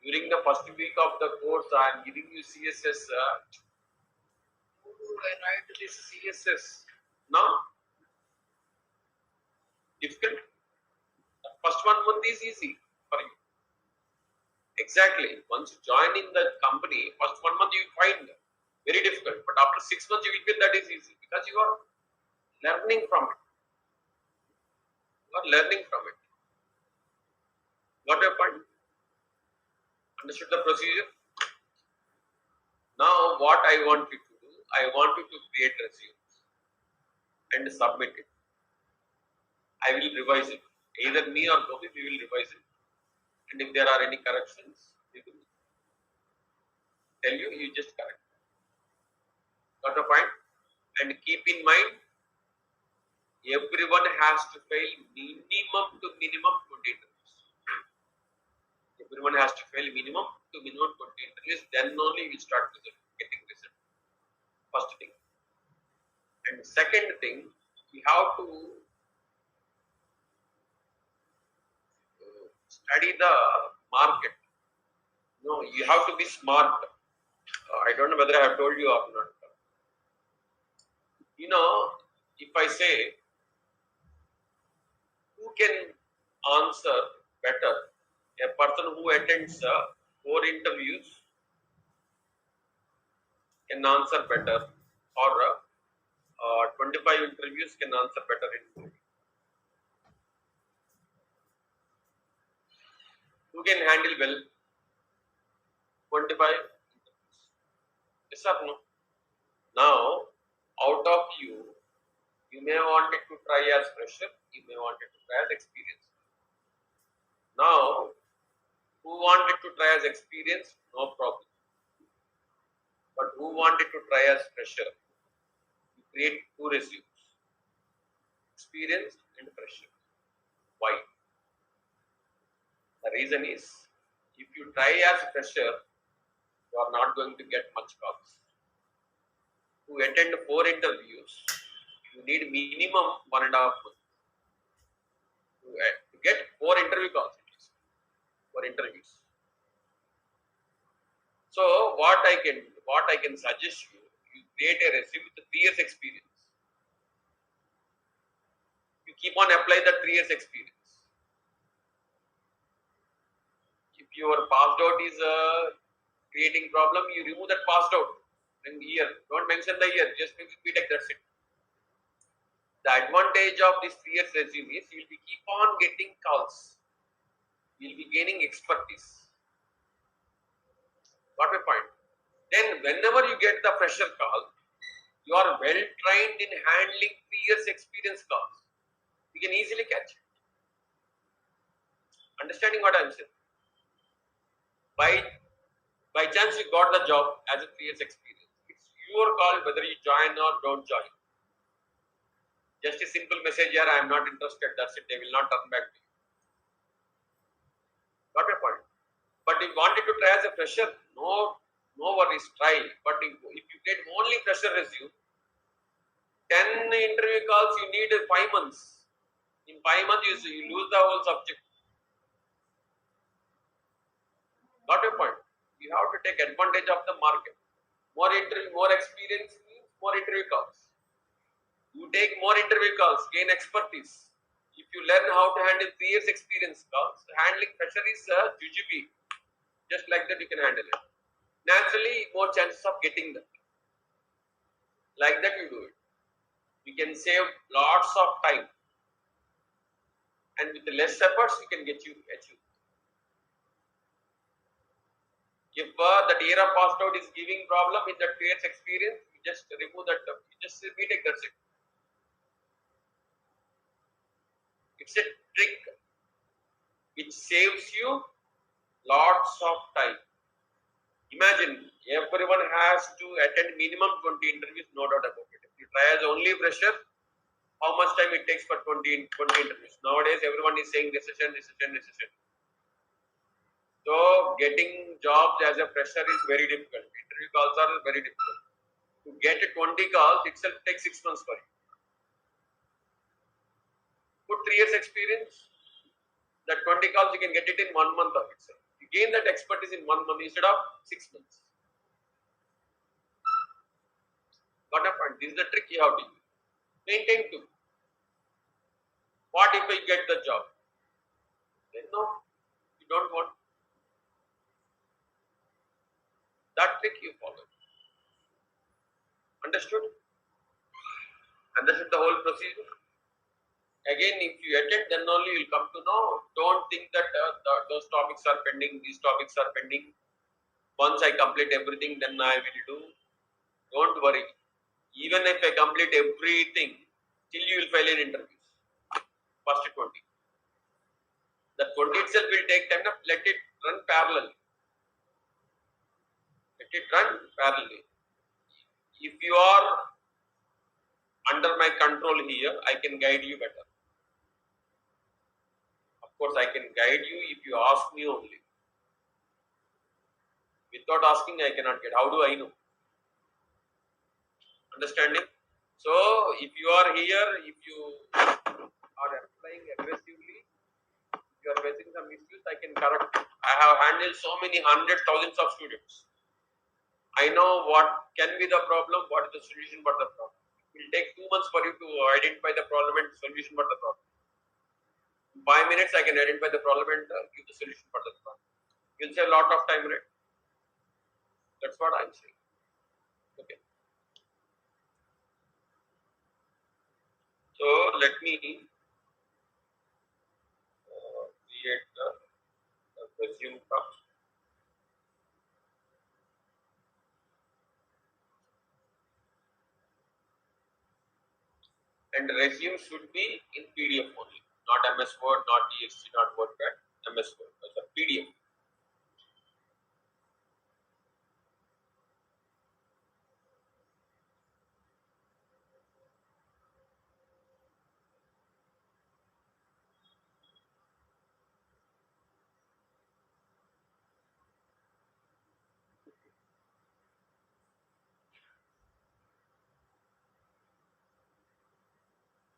During the first week of the course, I am giving you CSS. I write this CSS. Now, difficult. The first 1 month is easy for you. Exactly. Once you join in the company, first 1 month you find very difficult. But after 6 months, you will feel that is easy because you are learning from it. You are learning from it. Got your point? Understood the procedure? Now, what I want you to do, I want you to create resumes and submit it. I will revise it. Either me or Gopi, we will revise it. And if there are any corrections, we will tell you, you just correct. Got the point? And keep in mind, everyone has to fail minimum to minimum 20 interviews. Everyone has to fail minimum to minimum 20 interviews, then only we start getting result. First thing. And second thing, we have to study the market. No, you have to be smart. I don't know whether I have told you or not. You know, if I say, who can answer better? A person who attends 4 interviews can answer better, or 25 interviews can answer better in interview. Who can handle well 25 interviews? Yes or no? Now, out of you, you may want it to try as fresher, you may want it to try as experience. Now, who wanted to try as experience? No problem. But who wanted to try as fresher? You create 2 resumes. Experienced and fresher. Why? The reason is, if you try as fresher, you are not going to get much calls. To attend 4 interviews, you need minimum 1.5 months. To get 4 interview calls, at least 4 interviews. So what I can suggest you, you create a resume with 3 years experience. You keep on applying that 3 years experience. If your passed out is creating problem, you remove that passed out and year. Don't mention the year, just mention BTech, that's it. The advantage of this 3 years resume is you will be keep on getting calls. You will be gaining expertise. Got my point? Then whenever you get the fresher call, you are well trained in handling 3 years experience calls. You can easily catch it. Understanding what I am saying? By chance you got the job as a 3 years experience. It's your call whether you join or don't join. Just a simple message here, I am not interested, that's it, they will not turn back to you. Got my point? But if you wanted to try as a fresher, no worries, try. But if you get only fresher resume, 10 interview calls you need 5 months. In 5 months you lose the whole subject. Got your point? You have to take advantage of the market. More interview, more experience means more interview calls. You take more interview calls, gain expertise. If you learn how to handle 3 years experience calls, handling pressure is a jujube. Just like that you can handle it. Naturally, more chances of getting that. Like that you do it. You can save lots of time. And with less efforts, you can achieve. If that year of passed out is giving problem in that 3 years experience, you just remove that. You just retake, that's it. It's a trick which saves you lots of time. Imagine everyone has to attend minimum 20 interviews, no doubt about it. If you try as only fresher, how much time it takes for 20 interviews? Nowadays, everyone is saying recession. So, getting jobs as a fresher is very difficult. Interview calls are very difficult. To get 20 calls itself takes 6 months for you. Put 3 years experience, that 20 calls you can get it in 1 month of itself. You gain that expertise in 1 month instead of 6 months. Got a point? This is the trick you have to use. Maintain 2. What if I get the job? Then no, you don't want. That trick you follow. Understood? Understood the whole procedure? Again, if you attend, then only you will come to know. Don't think that those topics are pending, these topics are pending. Once I complete everything, then I will do. Don't worry. Even if I complete everything, still you will fail in interviews. First 20. The 20 itself will take time. Let it run parallelly. Let it run parallelly. If you are under my control here, I can guide you better. Of course, I can guide you if you ask me only. Without asking, I cannot get. How do I know? Understanding? So, if you are here, if you are applying aggressively, if you are facing some issues, I can correct. I have handled so many hundreds, thousands of students. I know what can be the problem, what is the solution for the problem. It will take 2 months for you to identify the problem and solution for the problem. In 5 minutes, I can identify the problem and give the solution for the problem. You'll save a lot of time, right? That's what I'm saying. Okay. So let me create the resume prompt. And resume should be in PDF only, not MS Word, not TXT, not WordPad, MS Word. It's a PDF.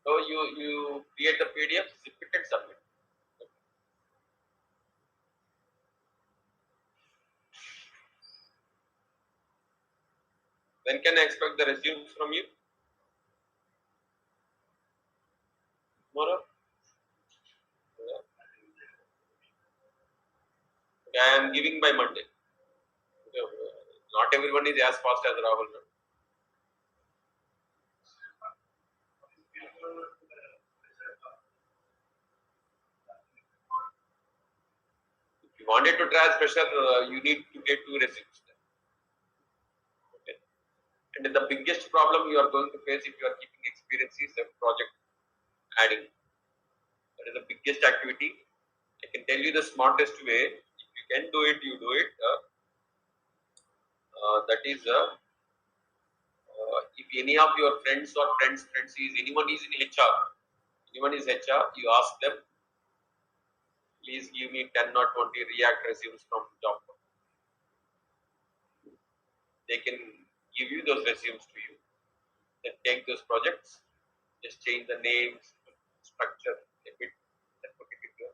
So you create the PDF, zip it and submit. When can I expect the resumes from you? Tomorrow? Okay, I am giving by Monday. Not everyone is as fast as Rahul. If you wanted to try as fresher, you need to get 2 resumes. Okay. And the biggest problem you are going to face if you are keeping experience is a project adding. That is the biggest activity. I can tell you the smartest way. If you can do it, you do it. That is, if any of your friends or friends is anyone is in HR, you ask them, please give me 10 or 20 React resumes from job. They can give you those resumes to you. Then take those projects, just change the names, structure a bit, and put it into your.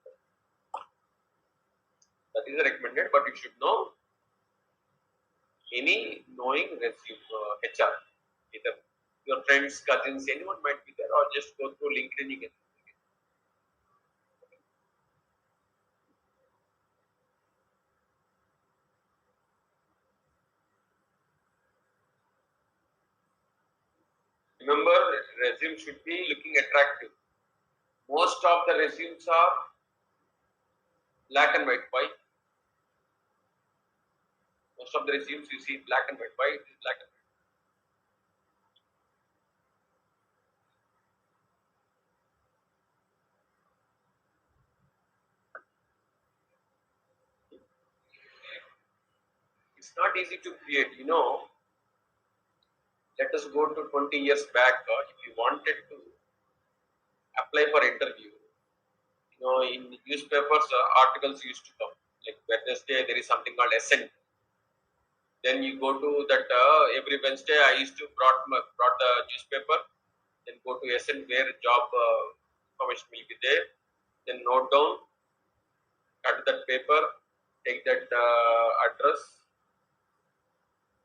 That is recommended, but you should know any knowing resume HR either Your friends, cousins, anyone might be there, or just go through LinkedIn. You can. Remember, resume should be looking attractive. Most of the resumes are black and white. Why? Most of the resumes you see black and white. Why it is black and white? It's not easy to create. Let us go to 20 years back. If you wanted to apply for interview, in newspapers, articles used to come. Like Wednesday, there is something called Ascent. Then you go to that every Wednesday. I used to brought the newspaper. Then go to Ascent where job information will be there. Then note down, cut that paper, take that address.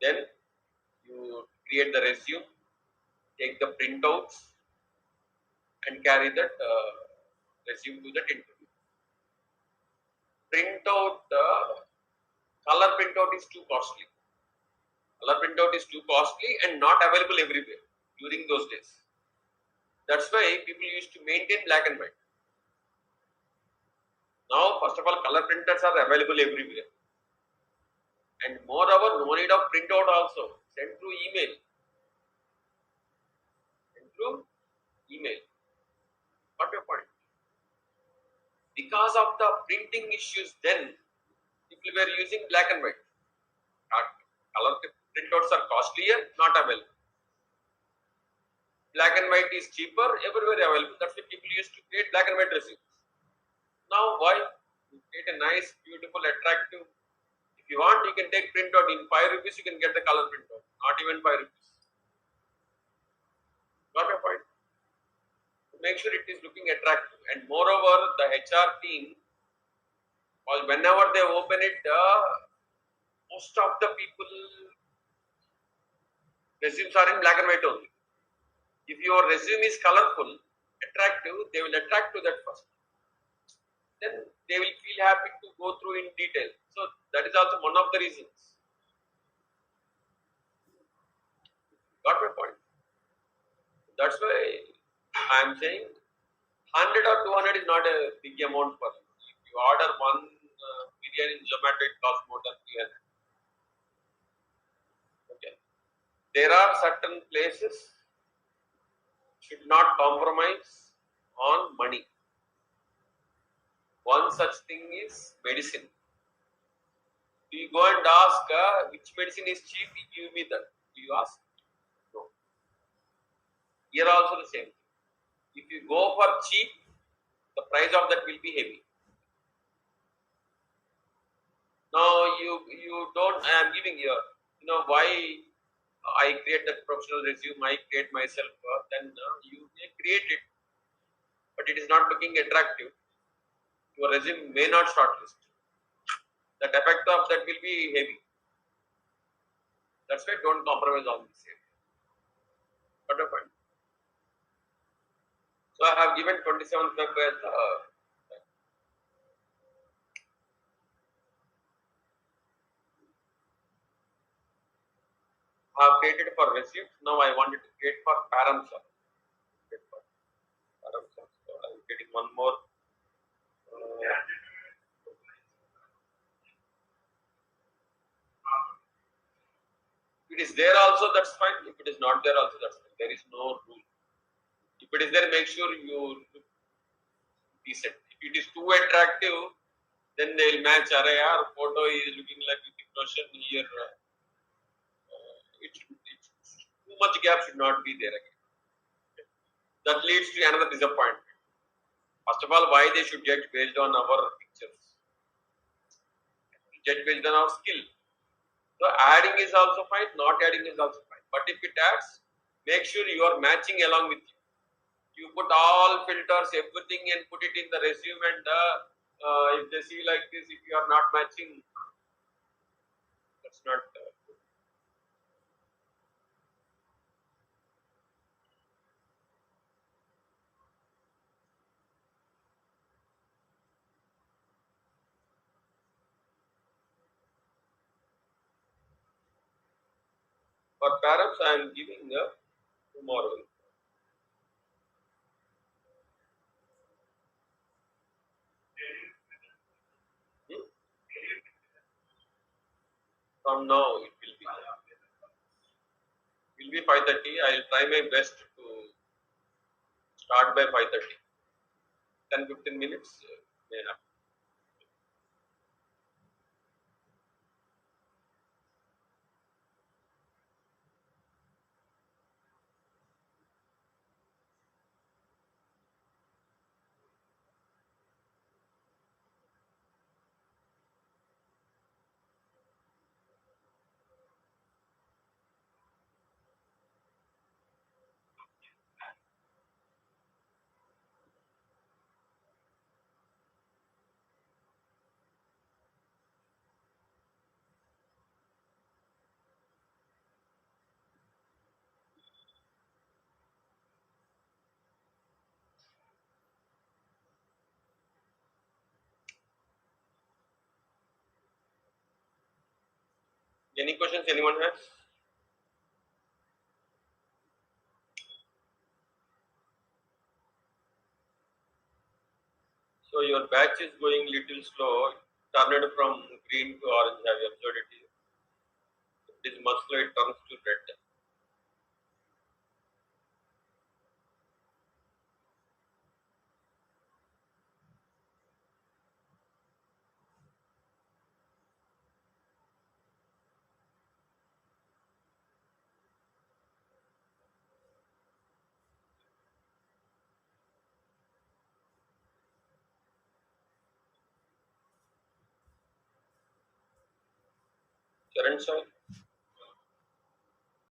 Then you create the resume, take the printouts, and carry that resume to that interview. Printout, color printout is too costly. Color printout is too costly and not available everywhere during those days. That's why people used to maintain black and white. Now, first of all, color printers are available everywhere. And moreover, no need of printout also. Send through email. Send through email. What your point? Because of the printing issues, then people were using black and white. Color printouts are costlier, not available. Black and white is cheaper, everywhere available. That's why people used to create black and white resumes. Now, why? You create a nice, beautiful, attractive. If you want, you can take printout in 5 rupees. You can get the color printout. Not even 5 rupees. Got your point? Make sure it is looking attractive. And moreover, the HR team, whenever they open it, most of the people resumes are in black and white only. If your resume is colorful, attractive, they will attract to that first. Then they will feel happy to go through in detail. So that is also one of the reasons. Got my point? That's why I am saying 100 or 200 is not a big amount for you. If you order one biryani in Zomato, it costs more than 300. Okay. There are certain places should not compromise on money. One such thing is medicine. Do you go and ask which medicine is cheap? Give me that. Do you ask? No. Here also the same. If you go for cheap, the price of that will be heavy. Now you don't. I am giving here. Why I create that professional resume. I create myself. Then you may create it, but it is not looking attractive. Your resume may not shortlist. The effect of that will be heavy. That's why don't compromise on this area. Got your point? So I have given 27th February as the I have created for resume. Now I wanted to create for Params. So I am getting one more. If it is there also, that's fine. If it is not there also, that's fine. There is no rule. If it is there, make sure you look decent. If it is too attractive, then they will match. Our photo is looking like Hrithik Roshan here. Too much gap should not be there again. That leads to another disappointment. First of all, why they should judge based on our pictures? Judge based on our skill. So adding is also fine, not adding is also fine. But if it adds, make sure you are matching along with you. You put all filters, everything, and put it in the resume. And if they see like this, if you are not matching, that's not. For parents, I am giving tomorrow. Hmm? From now it will be 5:30. I will try my best to start by 5:30. 10-15 minutes. May happen. Any questions anyone has? So your batch is going little slow. Turned from green to orange. Have you observed it? It is much slow. It turns to red. Current soil.